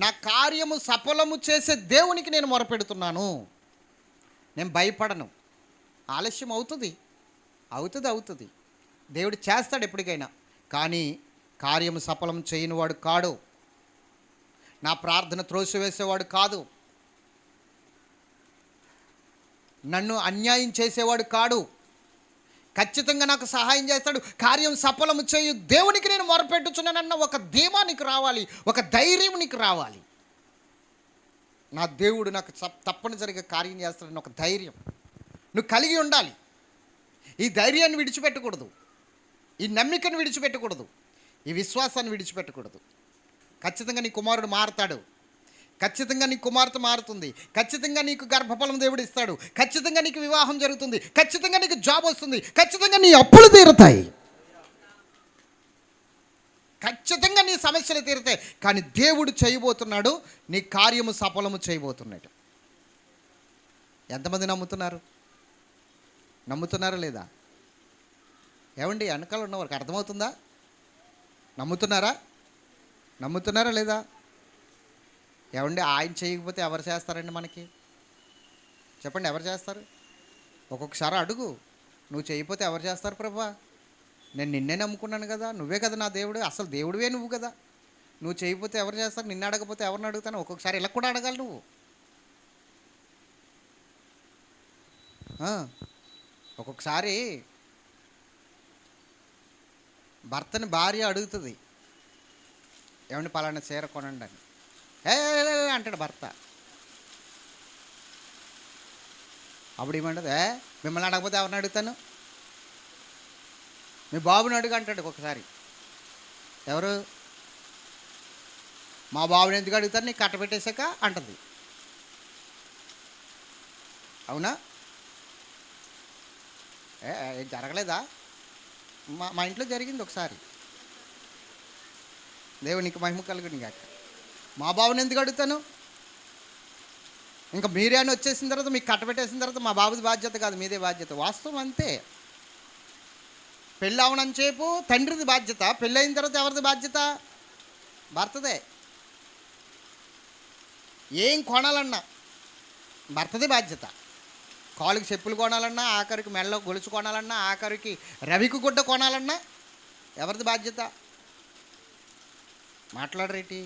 నా కార్యము సఫలము చేసే దేవునికి నేను మొరపెడుతున్నాను. నేను భయపడను. ఆలస్యం అవుతుంది. దేవుడు చేస్తాడు ఎప్పటికైనా, కానీ కార్యము సఫలం చేయనివాడు కాడు. నా ప్రార్థన త్రోసివేసేవాడు కాదు. నన్ను అన్యాయం చేసేవాడు కాడు. ఖచ్చితంగా నాకు సహాయం చేస్తాడు. కార్యం సఫలము చేయు దేవునికి నేను మొరపెట్టుచున్నానన్న ఒక ధీమా నీకు రావాలి, ఒక ధైర్యం నీకు రావాలి. నా దేవుడు నాకు తప్పనిసరిగా కార్యం చేస్తాడని ఒక ధైర్యం నువ్వు కలిగి ఉండాలి. ఈ ధైర్యాన్ని విడిచిపెట్టకూడదు, ఈ నమ్మికను విడిచిపెట్టకూడదు, ఈ విశ్వాసాన్ని విడిచిపెట్టకూడదు. ఖచ్చితంగా నీ కుమారుడు మారుతాడు, ఖచ్చితంగా నీ కుమార్తె మారుతుంది, ఖచ్చితంగా నీకు గర్భఫలం దేవుడు ఇస్తాడు, ఖచ్చితంగా నీకు వివాహం జరుగుతుంది, ఖచ్చితంగా నీకు జాబ్ వస్తుంది, ఖచ్చితంగా నీ అప్పులు తీరుతాయి, ఖచ్చితంగా నీ సమస్యలు తీరుతాయి. కానీ దేవుడు చేయబోతున్నాడు, నీ కార్యము సఫలము చేయబోతున్నాడు. ఎంతమంది నమ్ముతున్నారా లేదా? ఏమండి, వెనకాల ఉన్నవారికి అర్థమవుతుందా? నమ్ముతున్నారా లేదా? ఏమండి, ఆయన చేయకపోతే ఎవరు చేస్తారండి మనకి? చెప్పండి, ఎవరు చేస్తారు? ఒక్కొక్కసారి అడుగు, నువ్వు చేయకపోతే ఎవరు చేస్తారు ప్రభువా? నేను నిన్నే నమ్ముకున్నాను కదా, నువ్వే కదా నా దేవుడు, అసలు దేవుడివే నువ్వు కదా, నువ్వు చేయకపోతే ఎవరు చేస్తారు? నిన్ను అడగకపోతే ఎవరిని అడుగుతాను? ఒక్కొక్కసారి ఇలా కూడా అడగాలి నువ్వు. ఒక్కొక్కసారి భర్తని భార్య అడుగుతుంది, ఏమండి పలానా చీర కొనండి అని. అంటాడు భర్త. అప్పుడు ఏమంటుంది, మిమ్మల్ని అడగకపోతే ఎవరిని అడుగుతాను? మీ బాబుని అడుగు అంటాడు ఒక్కొక్కసారి. ఎవరు? మా బాబుని ఎందుకు అడుగుతారు, నీకు కట్టబెట్టేశాక అంటుంది. అవునా? జరగలేదా? మా ఇంట్లో జరిగింది ఒకసారి. దేవునికి మహిమ కలుగుని గాక. మా బాబుని ఎందుకు అడుగుతాను? ఇంకా మీరే అని వచ్చేసిన తర్వాత మీకు కట్టబెట్టేసిన తర్వాత మా బాబుది బాధ్యత కాదు, మీదే బాధ్యత. వాస్తవం అంతే. పెళ్ళి అవనని చెప్పు తండ్రిది బాధ్యత, పెళ్ళి అయిన తర్వాత ఎవరిది బాధ్యత? భర్తదే. ఏం కొనాలన్నా భర్తదే బాధ్యత. కాలుకి చెప్పులు కొనాలన్నా, ఆఖరికి మెడలో గొలుసు కొనాలన్నా, ఆఖరికి రవికి గుడ్డ కొనాలన్నా ఎవరిది బాధ్యత? మాట్లాడరేటి?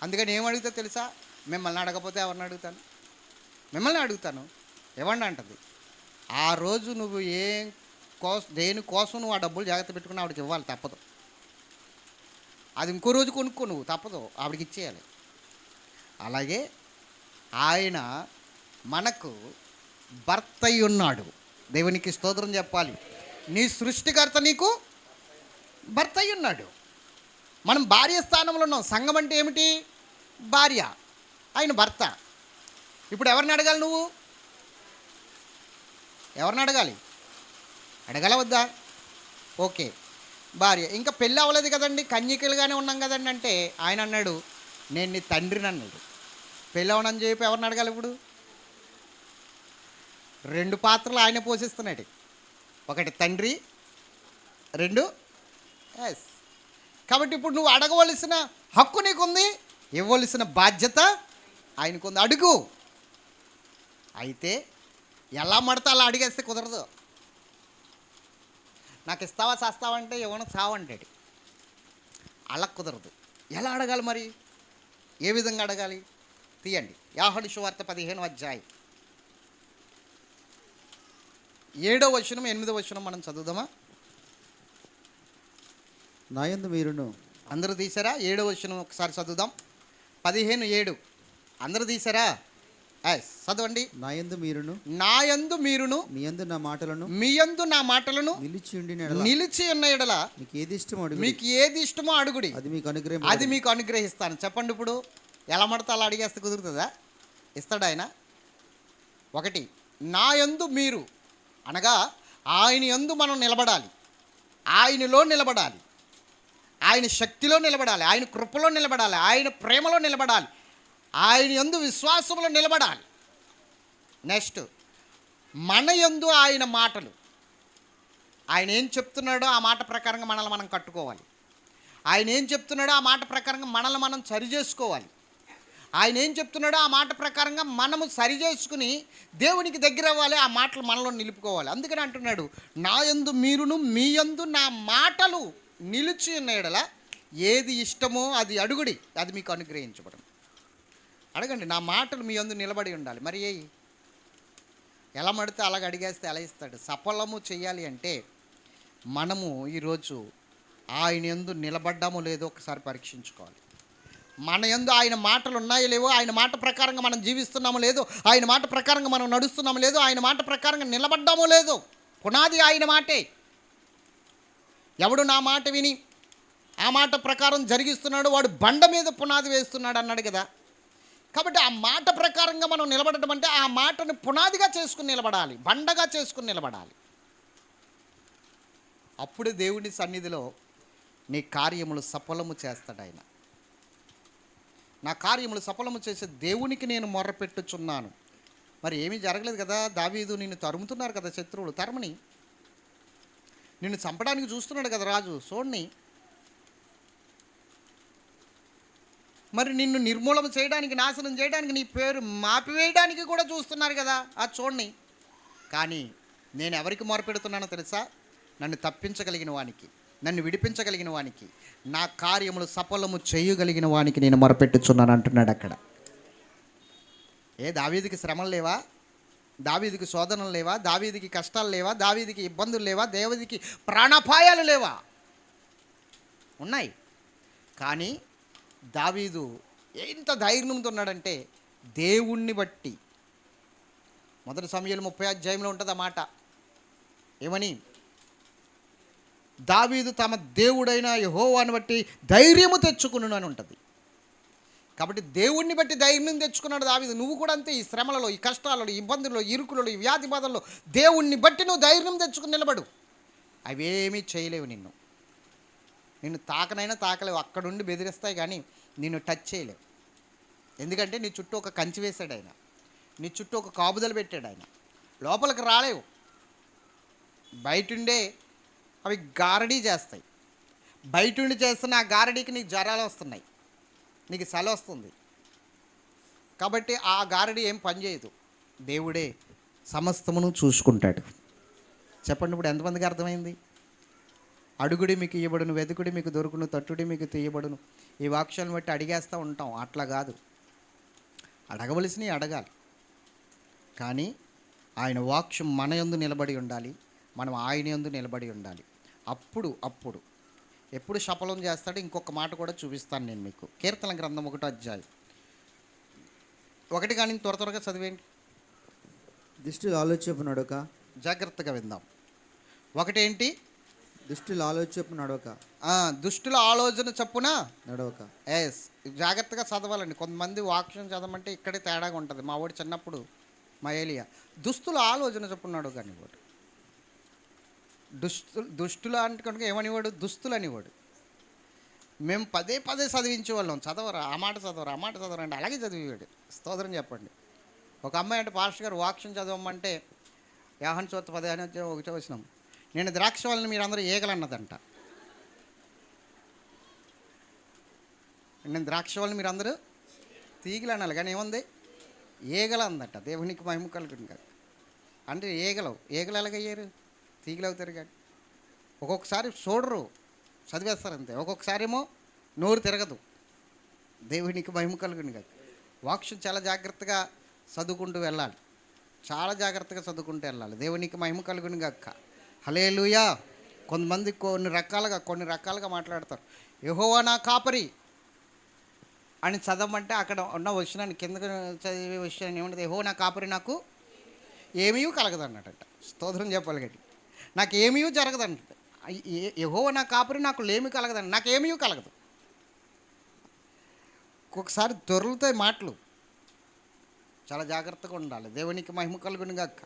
అందుకని ఏం అడుగుతా తెలుసా? మిమ్మల్ని అడగకపోతే ఎవరిని అడుగుతాను? మిమ్మల్ని అడుగుతాను. ఇవ్వండి అంటది. ఆ రోజు నువ్వు దేనికోసం నువ్వు ఆ డబ్బులు జాగ్రత్త పెట్టుకుని ఆవిడకి ఇవ్వాలి, తప్పదు. అది ఇంకో రోజు కొనుక్కో, నువ్వు తప్పదు, ఆవిడకి ఇచ్చేయాలి. అలాగే ఆయన మనకు భర్త అయి ఉన్నాడు. దేవునికి స్తోత్రం చెప్పాలి. నీ సృష్టికర్త నీకు భర్త అయి ఉన్నాడు. మనం భార్య స్థానంలో ఉన్నాం. సంఘం అంటే ఏమిటి? భార్య, ఆయన భర్త. ఇప్పుడు ఎవరిని అడగాలి? నువ్వు ఎవరిని అడగాలి? అడగాల వద్దా? ఓకే, భార్య. ఇంకా పెళ్ళి అవ్వలేదు కదండి, కన్యకలుగానే ఉన్నాం కదండి అంటే ఆయన అన్నాడు, నేను నీ తండ్రిని అన్నాడు. పెళ్ళి అవనని చెప్పి ఎవరిని అడగాలి? ఇప్పుడు 2 పాత్రలు ఆయన పోషిస్తున్నాడు. ఒకటి తండ్రి, 2 ఎస్. కాబట్టి ఇప్పుడు నువ్వు అడగవలసిన హక్కు నీకుంది, ఇవ్వవలసిన బాధ్యత ఆయనకుంది. అడుగు. అయితే ఎలా మడతా అలా అడిగేస్తే కుదరదు. నాకు ఇస్తావా చేస్తావంటే ఇవ్వను చావంటాడు. అలా కుదరదు. ఎలా అడగాలి మరి? ఏ విధంగా అడగాలి? తీయండి యోహాను సువార్త 15వ అధ్యాయం 7వ వచనం 8వ వచనం మనం చదువుదామా? నాయందు మీరును. అందరూ తీసారా? 7వ వచనం ఒకసారి చదువుదాం. 15:7 అందరూ తీసారా? చదవండి. నాయందు మీరును, నాయందు మీరును, మీయందు నా మాటలను, మీయందు నా మాటలను నిలిచి ఉన్న ఎడల మీకు ఏది ఇష్టమో అడుగుడి. మీకు ఏది ఇష్టమో అడుగుడి, అది మీకు అనుగ్రహిస్తాను. చెప్పండి. ఇప్పుడు ఎలా మడతా అలా అడిగేస్తే కుదురుతుందా? ఇస్తాడు ఆయన. ఒకటి, నా యందు మీరు అనగా ఆయన యందు మనం నిలబడాలి, ఆయనలో నిలబడాలి, ఆయన శక్తిలో నిలబడాలి, ఆయన కృపలో నిలబడాలి, ఆయన ప్రేమలో నిలబడాలి, ఆయన యందు విశ్వాసంలో నిలబడాలి. నెక్స్ట్, మన యందు ఆయన మాటలు, ఆయన ఏం చెప్తున్నాడో ఆ మాట ప్రకారంగా మనల్ని మనం కట్టుకోవాలి. ఆయన ఏం చెప్తున్నాడో ఆ మాట ప్రకారంగా మనల్ని మనం సరి చేసుకోవాలి. ఆయన ఏం చెప్తున్నాడో ఆ మాట ప్రకారంగా మనము సరి చేసుకుని దేవునికి దగ్గర అవ్వాలి, ఆ మాటలు మనలో నిలుపుకోవాలి. అందుకని అంటున్నాడు, నా యందు మీరును, మీ యందు నా మాటలు నిలిచి ఉన్న యెడల ఏది ఇష్టమో అది అడుగుడి, అది మీకు అనుగ్రహించబడును. అడగండి. నా మాటలు మీ యందు నిలబడి ఉండాలి. మరి ఎలా మడితే అలాగ అడిగేస్తే ఎలా ఇస్తాడు? సఫలము చేయాలి అంటే మనము ఈరోజు ఆయన యందు నిలబడ్డామో లేదో ఒకసారి పరీక్షించుకోవాలి. మన యందు ఆయన మాటలు ఉన్నాయో లేవో, ఆయన మాట ప్రకారంగా మనం జీవిస్తున్నామో లేదో, ఆయన మాట ప్రకారంగా మనం నడుస్తున్నామో లేదో, ఆయన మాట ప్రకారంగా నిలబడ్డామో లేదో. పునాది ఆయన మాటే. ఎవడు నా మాట విని ఆ మాట ప్రకారం జరిగిస్తున్నాడు వాడు బండ మీద పునాది వేస్తున్నాడు అన్నాడు కదా. కాబట్టి ఆ మాట ప్రకారంగా మనం నిలబడటం అంటే ఆ మాటను పునాదిగా చేసుకుని నిలబడాలి, బండగా చేసుకుని నిలబడాలి. అప్పుడు దేవుని సన్నిధిలో నీ కార్యములు సఫలము చేస్తాడు ఆయన. నా కార్యములు సఫలము చేసే దేవునికి నేను మొర్రపెట్టుచున్నాను. మరి ఏమీ జరగలేదు కదా. దావీదు నిన్ను తరుముతున్నారు కదా శత్రువులు, తరమని. నిన్ను చంపడానికి చూస్తున్నాడు కదా రాజు, చూడని. మరి నిన్ను నిర్మూలన చేయడానికి, నాశనం చేయడానికి, నీ పేరు మాపివేయడానికి కూడా చూస్తున్నారు కదా, అది చూడని. కానీ నేను ఎవరికి మొరపెడుతున్నానో తెలుసా? నన్ను తప్పించగలిగిన వానికి, నన్ను విడిపించగలిగిన వానికి, నా కార్యములు సఫలము చేయగలిగిన వానికి నేను మొరపెట్టుచున్నాను అంటున్నాడు అక్కడ. దావీదుకి శ్రమలు లేవా? దావీదుకి శోధనలు లేవా? దావీదుకి కష్టాలు లేవా? దావీదుకి ఇబ్బందులు లేవా? దేవుడికి ప్రాణాపాయాలు లేవా? ఉన్నాయి. కానీ దావీదు ఎంత ధైర్యంతో ఉన్నాడంటే దేవుణ్ణి బట్టి. 1 సమూయేలు 30వ అధ్యాయంలో ఉంటుంది ఆ మాట. ఏమని? దావీదు తమ దేవుడైన యెహోవాను బట్టి ధైర్యము తెచ్చుకును అని ఉంటుంది. కాబట్టి దేవుణ్ణి బట్టి ధైర్యం తెచ్చుకున్నాడు దావీదు. నువ్వు కూడా అంతే. ఈ శ్రమలలో, ఈ కష్టాలలో, ఈ ఇబ్బందుల్లో, ఈ ఇరుకులలో, ఈ వ్యాధి బాధల్లో దేవుణ్ణి బట్టి నువ్వు ధైర్యం తెచ్చుకుని నిలబడు. అవేమీ చేయలేవు నిన్ను. నిన్ను తాకనైనా తాకలేవు, అక్కడుండి బెదిరిస్తాయి కానీ నిన్ను టచ్ చేయలేవు. ఎందుకంటే నీ చుట్టూ ఒక కంచి వేశాడు ఆయన, నీ చుట్టూ ఒక కాపుదలు పెట్టాడు ఆయన. లోపలికి రాలేవు, బయటుండే అవి గారడీ చేస్తాయి. బయటుండి చేస్తున్న ఆ గారడీకి నీకు జ్వరాలు వస్తున్నాయి, నీకు చలి వస్తుంది. కాబట్టి ఆ గారడీ ఏం పనిచేయదు, దేవుడే సమస్తమును చూసుకుంటాడు. చెప్పండి, ఇప్పుడు ఎంతమందికి అర్థమైంది? అడుగుడి మీకు ఇయ్యబడును, వెతుకుడి మీకు దొరుకును, తట్టుడి మీకు తీయబడును. ఈ వాక్యాలను బట్టి అడిగేస్తూ ఉంటాం, అట్లా కాదు. అడగవలసినవి అడగాలి, కానీ ఆయన వాక్యం మన యందు నిలబడి ఉండాలి, మనం ఆయన యందు నిలబడి ఉండాలి. అప్పుడు ఎప్పుడు సఫలం చేస్తాడో ఇంకొక మాట కూడా చూపిస్తాను నేను మీకు. కీర్తన గ్రంథం 1వ అధ్యాయం 1 కానీ త్వరగా చదివేయండి. దుష్టుల ఆలోచన నడవక. జాగ్రత్తగా విందాం. ఒకటేంటి? దుష్టుల ఆలోచన నడవక. దుష్టుల ఆలోచన చప్పున నడవక. ఎస్, జాగ్రత్తగా చదవాలండి. కొంతమంది వాక్యం చదవమంటే ఇక్కడే తేడాగా ఉంటుంది. మా వాడు చిన్నప్పుడు, మా ఏలియా, దుస్తుల ఆలోచన చప్పున నడవక అనేవాడు. దుష్టుల అంటే ఏమనివాడు? దుస్తులు అనేవాడు. మేము పదే చదివించేవాళ్ళం, చదవరా ఆ మాట చదవరా అంటే అలాగే చదివేవాడు. స్తోత్రం చెప్పండి. ఒక అమ్మాయి అంటే పాస్టర్ గారు వాక్యం చదవమంటే యోహాను సువార్త 10:1 వచనం, నేను ద్రాక్ష వాళ్ళని మీరందరూ ఏగలన్నదంట. నేను ద్రాక్ష వాళ్ళని మీరందరూ తీగలు అనాలి, కానీ ఏముంది? ఏగల అందట. దేవునికి మహిమ కలుగును కాదు. అంటే ఏగలు ఎలాగయ్యారు? తీగలు అవుతారు. కానీ ఒక్కొక్కసారి చూడరు, చదివేస్తారు అంతే. ఒక్కొక్కసారి ఏమో నోరు తిరగదు. దేవునికి మహిమ కలుగును కాదు. వాక్యం చాలా జాగ్రత్తగా చదువుకుంటూ వెళ్ళాలి, చాలా జాగ్రత్తగా చదువుకుంటూ వెళ్ళాలి. దేవునికి మహిమ కలుగును గాక. హల్లెలూయా. కొంతమంది కొన్ని రకాలుగా మాట్లాడతారు. యెహోవా నా కాపరి అని చదవమంటే అక్కడ ఉన్న వచనాన్ని కిందకు చదివే విషయాన్ని ఏమంటుంది? యెహోవా నా కాపరి, నాకు ఏమీ కలగదు అన్నట. స్తోత్రం చెప్పాలి గట్టి. నాకు ఏమీ జరగదంట. యెహోవా నా కాపరి, నాకు లేమి కలగదండి. నాకు ఏమీ కలగదు. ఒక్కొక్కసారి దొరుకుతాయి మాటలు, చాలా జాగ్రత్తగా ఉండాలి. దేవునికి మహిమ కలుగును గాక.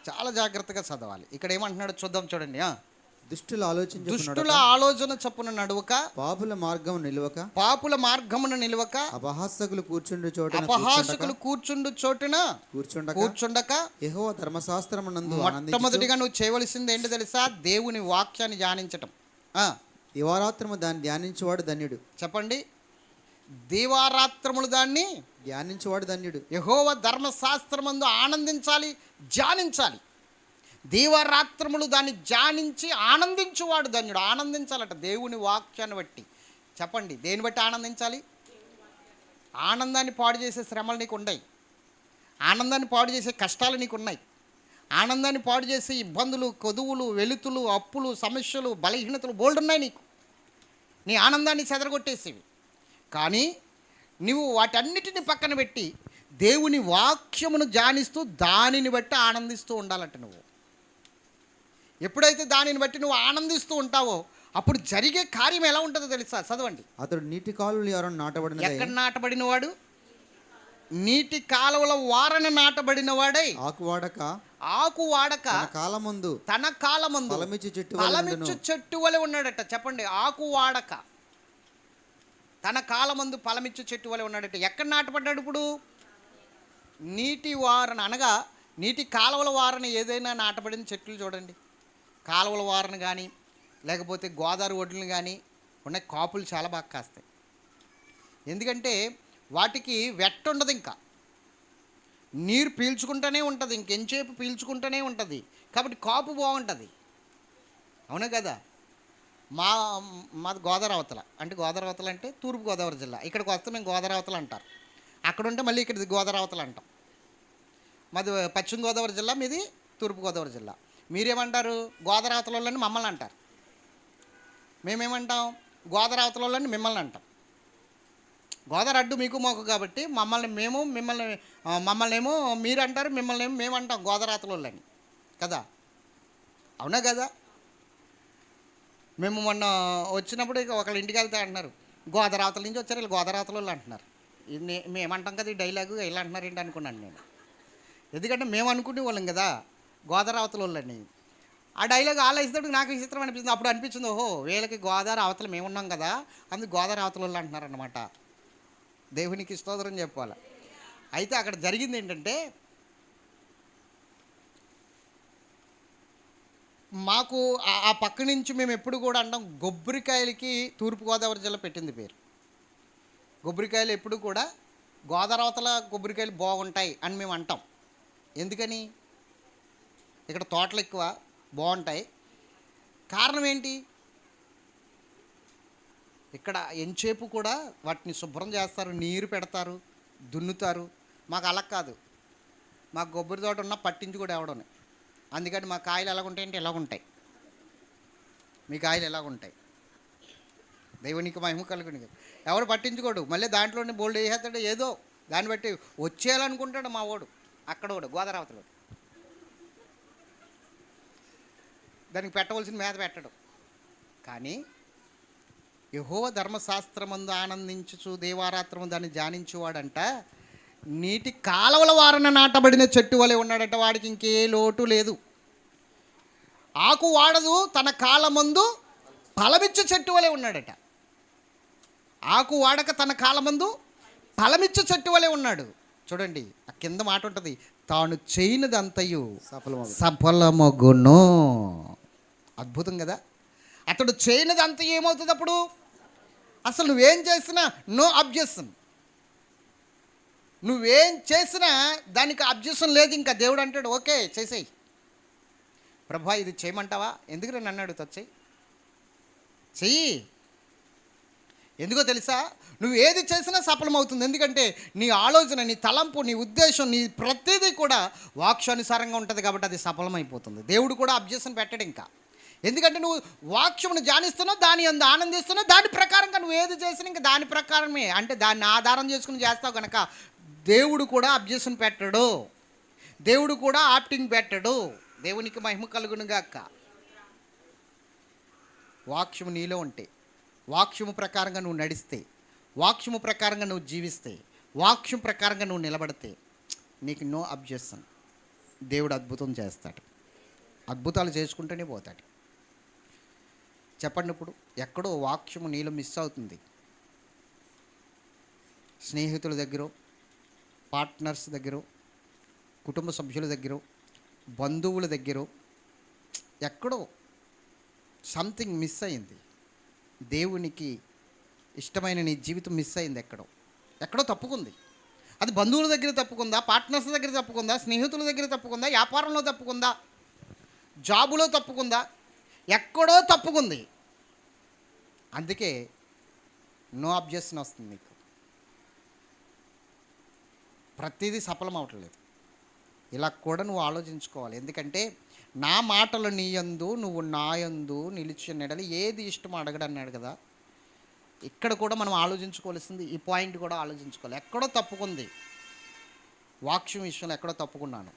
చాలా జాగ్రత్తగా చదవాలి. ఇక్కడ ఏమంటున్నాడో చూద్దాం, చూడండి. దుష్టుల ఆలోచన చప్పున నడువక, పాపుల మార్గమున నిలువక, అపహాసకులు కూర్చుండు చోటున కూర్చుండక, యెహోవా ధర్మశాస్త్రమునందు మొట్టమొదటిగా నువ్వు చేయవలసింది ఏంటి తెలుసా? దేవుని వాక్యాన్ని ధ్యానించటం. దివారాత్రము దాన్ని ధ్యానించేవాడు ధన్యుడు. చెప్పండి, దివారాత్రములు దాన్ని ధ్యానించేవాడు ధన్యుడు. యెహోవా ధర్మశాస్త్రమందు ఆనందించాలి, ధ్యానించాలి. దీవారాత్రములు దాన్ని ధ్యానించి ఆనందించువాడు ధన్యుడు. ఆనందించాలట దేవుని వాక్యాన్ని బట్టి. చెప్పండి, దేని బట్టి ఆనందించాలి? ఆనందాన్ని పాడు చేసే శ్రమలు నీకు ఉన్నాయి, ఆనందాన్ని పాడు చేసే కష్టాలు నీకు ఉన్నాయి, ఆనందాన్ని పాడు చేసే ఇబ్బందులు, కొదువులు, వెలుతులు, అప్పులు, సమస్యలు, బలహీనతలు బోల్డ్ ఉన్నాయి నీకు. నీ ఆనందాన్ని చెదరగొట్టేసేవి. కానీ నువ్వు వాటన్నిటిని పక్కన పెట్టి దేవుని వాక్యమును ధ్యానిస్తూ దానిని బట్టి ఆనందిస్తూ ఉండాలంట. నువ్వు ఎప్పుడైతే దానిని బట్టి నువ్వు ఆనందిస్తూ ఉంటావో అప్పుడు జరిగే కార్యం ఎలా ఉంటుందో తెలుసా? చదవండి. అతడు నీటి కాలువలు ఎవరైనా నాటబడిన. ఎక్కడ నాటబడినవాడు? నీటి కాలువల వారన నాటబడినవాడై ఆకు వాడక తన కాలమందు ఫలమిచ్చు చెట్టు వలె ఉన్నాడట. చెప్పండి, ఆకు వాడక తన కాలమందు ఫలమిచ్చు చెట్టు వలె ఉన్నాడట. ఎక్కడ నాటపడ్డాడు? ఇప్పుడు నీటి వారన, అనగా నీటి కాలువల వారన ఏదైనా నాటబడిన చెట్లు చూడండి. కాలువల వారన కానీ లేకపోతే గోదావరి ఒడ్లను కానీ ఉన్న కాపులు చాలా బాగా కాస్తాయి. ఎందుకంటే వాటికి వెట్ట ఉండదు, ఇంకా నీరు పీల్చుకుంటూనే ఉంటుంది, ఇంకెంచేపు పీల్చుకుంటూనే ఉంటుంది. కాబట్టి కాపు బాగుంటుంది. అవునా కదా? మాది గోదావరి అవతల. అంటే గోదావరి అవతల అంటే తూర్పుగోదావరి జిల్లా. ఇక్కడికి వస్తే మేము గోదావరి అవతల అంటారు. అక్కడ ఉంటే మళ్ళీ ఇక్కడ గోదావరి అవతల అంటాం. మాది పశ్చిమ గోదావరి జిల్లా, మీది తూర్పుగోదావరి జిల్లా. మీరేమంటారు? గోదావరి అవతల వాళ్ళని మమ్మల్ని అంటారు. మేమేమంటాం? గోదావరి అవతల వాళ్ళని మిమ్మల్ని అంటాం. గోదావరి అడ్డు మీకు మాకు కాబట్టి మమ్మల్ని ఏమో మీరు అంటారు, మిమ్మల్ని ఏమో మేము అంటాం గోదావరి అవతల వాళ్ళని కదా. అవునా కదా? మేము మొన్న వచ్చినప్పుడు ఒకళ్ళ ఇంటికి వెళ్తే అంటున్నారు, గోదావరి అవతల నుంచి వచ్చారు వీళ్ళు గోదావరి అవతల వాళ్ళు అంటున్నారు. మేమంటాం కదా ఈ డైలాగు, ఇలా అంటున్నారు ఏంటి అనుకున్నాను నేను. ఎందుకంటే మేము అనుకునే వాళ్ళం కదా గోదావరి అవతల వాళ్ళని. ఆ డైలాగ్ ఆలోచిస్తే నాకు విచిత్రం అనిపిస్తుంది. అప్పుడు అనిపించింది, ఓహో వీళ్ళకి గోదావరి అవతల మేము ఉన్నాం కదా, అందుకు గోదావరి అవతల వాళ్ళు అంటున్నారన్నమాట. దేవునికి స్తోత్రం చెప్పాలి. అయితే అక్కడ జరిగింది ఏంటంటే, మాకు ఆ పక్క నుంచి మేము ఎప్పుడు కూడా అంటాం, కొబ్బరికాయలకి తూర్పుగోదావరి జిల్లా పెట్టింది పేరు. కొబ్బరికాయలు ఎప్పుడు కూడా గోదావరి అవతల కొబ్బరికాయలు బాగుంటాయి అని మేము అంటాం. ఎందుకని? ఇక్కడ తోటలు ఎక్కువ, బాగుంటాయి. కారణం ఏంటి? ఇక్కడ ఎంచేపు కూడా వాటిని శుభ్రం చేస్తారు, నీరు పెడతారు, దున్నుతారు. మాకు అలా కాదు. మాకు కొబ్బరి తోట ఉన్నా పట్టించి కూడా ఎవడని. అందుకని మా కాయలు ఎలాగుంటాయి అంటే ఎలాగుంటాయి, మీ కాయలు ఎలాగుంటాయి. దేవునికి మహిమ కలుగుని. ఎవడు పట్టించుకోడు. మళ్ళీ దాంట్లోనే బోల్డ్ వేసేస్తాడు, ఏదో దాన్ని బట్టి వచ్చేయాలనుకుంటాడు మా వాడు. అక్కడోడు గోదావరిలో దానికి పెట్టవలసిన మేత పెట్టడం. కానీ యెహోవా ధర్మశాస్త్రమందు ఆనందించుచు దేవారాత్రము దాన్ని ధ్యానించేవాడంట, నీటి కాలవల వారన నాటబడిన చెట్టు వలె ఉన్నాడట. వాడికి ఇంకే లోటు లేదు. ఆకు వాడదు, తన కాలమందు ఫలమిచ్చు చెట్టు వలె ఉన్నాడట. ఆకు వాడక తన కాలమందు ఫలమిచ్చు చెట్టు వలె ఉన్నాడు. చూడండి, ఆ కింద మాట ఉంటుంది, తాను చేయనిదంతయు సఫలమగును. అద్భుతం కదా. అతడు చేయనిదంత ఏమవుతుంది అప్పుడు? అసలు నువ్వేం చేసినా నో అబ్జెక్షన్. నువ్వేం చేసినా దానికి అబ్జెక్షన్ లేదు. ఇంకా దేవుడు అంటాడు, ఓకే చేసేయి ప్రభా, ఇది చేయమంటావా? ఎందుకు నన్ను అడుగుతా? చెయ్యి. ఎందుకో తెలుసా? నువ్వు ఏది చేసినా సఫలమవుతుంది. ఎందుకంటే నీ ఆలోచన, నీ తలంపు, నీ ఉద్దేశం, నీ ప్రతిదీ కూడా వాక్యానుసారంగా ఉంటుంది కాబట్టి అది సఫలమైపోతుంది. దేవుడు కూడా అబ్జెక్షన్ పెట్టడు ఇంకా. ఎందుకంటే నువ్వు వాక్యమును ధ్యానిస్తున్నావు, దాని అందు ఆనందిస్తున్నావు, దాని ప్రకారంగా నువ్వు ఏది చేసినా ఇంకా దాని ప్రకారమే, అంటే దాన్ని ఆధారం చేసుకుని చేస్తావు కనుక దేవుడు కూడా అబ్జెక్షన్ పెట్టడు, దేవుడు కూడా ఆప్టింగ్ పెట్టడు. దేవునికి మహిమ కలుగునుగాక. వాక్యము నీలో ఉంటే, వాక్యము ప్రకారంగా నువ్వు నడిస్తే, వాక్యము ప్రకారంగా నువ్వు జీవిస్తే, వాక్యం ప్రకారంగా నువ్వు నిలబడితే నీకు నో అబ్జెక్షన్. దేవుడు అద్భుతం చేస్తాడు. అద్భుతాలు చేసుకుంటూనే పోతాడు. చెప్పండి, ఇప్పుడు ఎక్కడో వాక్యము నీలో మిస్ అవుతుంది. స్నేహితుల దగ్గర, పార్ట్నర్స్ దగ్గర, కుటుంబ సభ్యుల దగ్గర, బంధువుల దగ్గర ఎక్కడో సంథింగ్ మిస్ అయింది. దేవునికి ఇష్టమైన నీ జీవితం మిస్ అయింది. ఎక్కడో తప్పుకుంది. అది బంధువుల దగ్గర తప్పుకుందా, పార్ట్నర్స్ దగ్గర తప్పుకుందా, స్నేహితుల దగ్గర తప్పుకుందా, వ్యాపారంలో తప్పుకుందా, జాబులో తప్పుకుందా, ఎక్కడో తప్పుకుంది. అందుకే నో అబ్జెక్షన్ వస్తుంది నీకు. ప్రతిదీ సఫలం అవట్లేదు. ఇలా కూడా నువ్వు ఆలోచించుకోవాలి. ఎందుకంటే నా మాటలు నీ యందు, నువ్వు నా యందు నిలిచిన ఎడల ఏది ఇష్టమో అడగడు అన్నాడు కదా. ఇక్కడ కూడా మనం ఆలోచించుకోవాల్సింది ఈ పాయింట్ కూడా ఆలోచించుకోవాలి. ఎక్కడో తప్పుకుంది, వాక్యం విషయంలో ఎక్కడో తప్పుకున్నాను,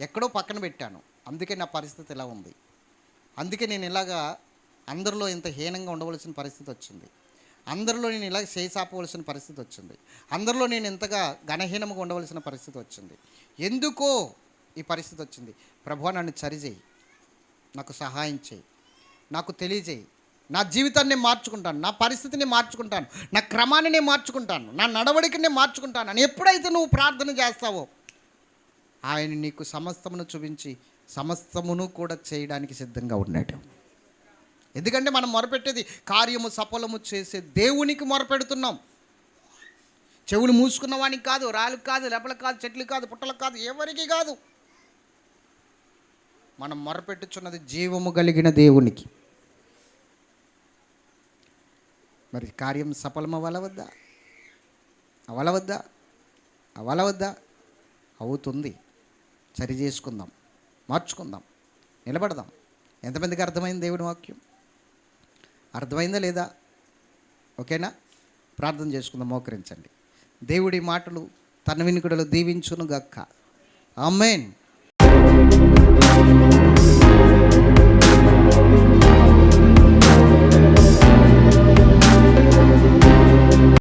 ఎక్కడో పక్కన పెట్టాను, అందుకే నా పరిస్థితి ఇలా ఉంది, అందుకే నేను ఇలాగా అందరిలో ఇంత హీనంగా ఉండవలసిన పరిస్థితి వచ్చింది, అందరిలో నేను ఇలా చేసాపవలసిన పరిస్థితి వచ్చింది, అందరిలో నేను ఇంతగా ఘనహీనంగా ఉండవలసిన పరిస్థితి వచ్చింది. ఎందుకో ఈ పరిస్థితి వచ్చింది? ప్రభువా, నన్ను సరిచేయి, నాకు సహాయం చేయి, నాకు తెలియజేయి. నా జీవితాన్ని మార్చుకుంటాను, నా పరిస్థితిని మార్చుకుంటాను, నా క్రమాన్ని నేను మార్చుకుంటాను, నా నడవడికని మార్చుకుంటాను అని ఎప్పుడైతే నువ్వు ప్రార్థన చేస్తావో ఆయన నీకు సమస్తమును చూపించి సమస్తమును కూడా చేయడానికి సిద్ధంగా ఉన్నాడు. ఎందుకంటే మనం మొరపెట్టేది కార్యము సఫలము చేసే దేవునికి మొరపెడుతున్నాం. చెవులు మూసుకున్న వానికి కాదు, రాళ్ళకు కాదు, లెపలకు కాదు, చెట్లకు కాదు, పుట్టలకు కాదు, ఎవరికి కాదు. మనం మొరపెట్టుచున్నది జీవము కలిగిన దేవునికి. మరి కార్యం సఫలం అవ్వలవద్దా? అవలవద్దా? అవుతుంది. సరి చేసుకుందాం, మార్చుకుందాం, నిలబడదాం. ఎంతమందికి అర్థమైంది దేవుని వాక్యం? అర్థమైందా లేదా? ఓకేనా? ప్రార్థన చేసుకుందాం, మోకరించండి. దేవుడి మాటలు తన వినికిడులు దీవించును గక్క. ఆమేన్.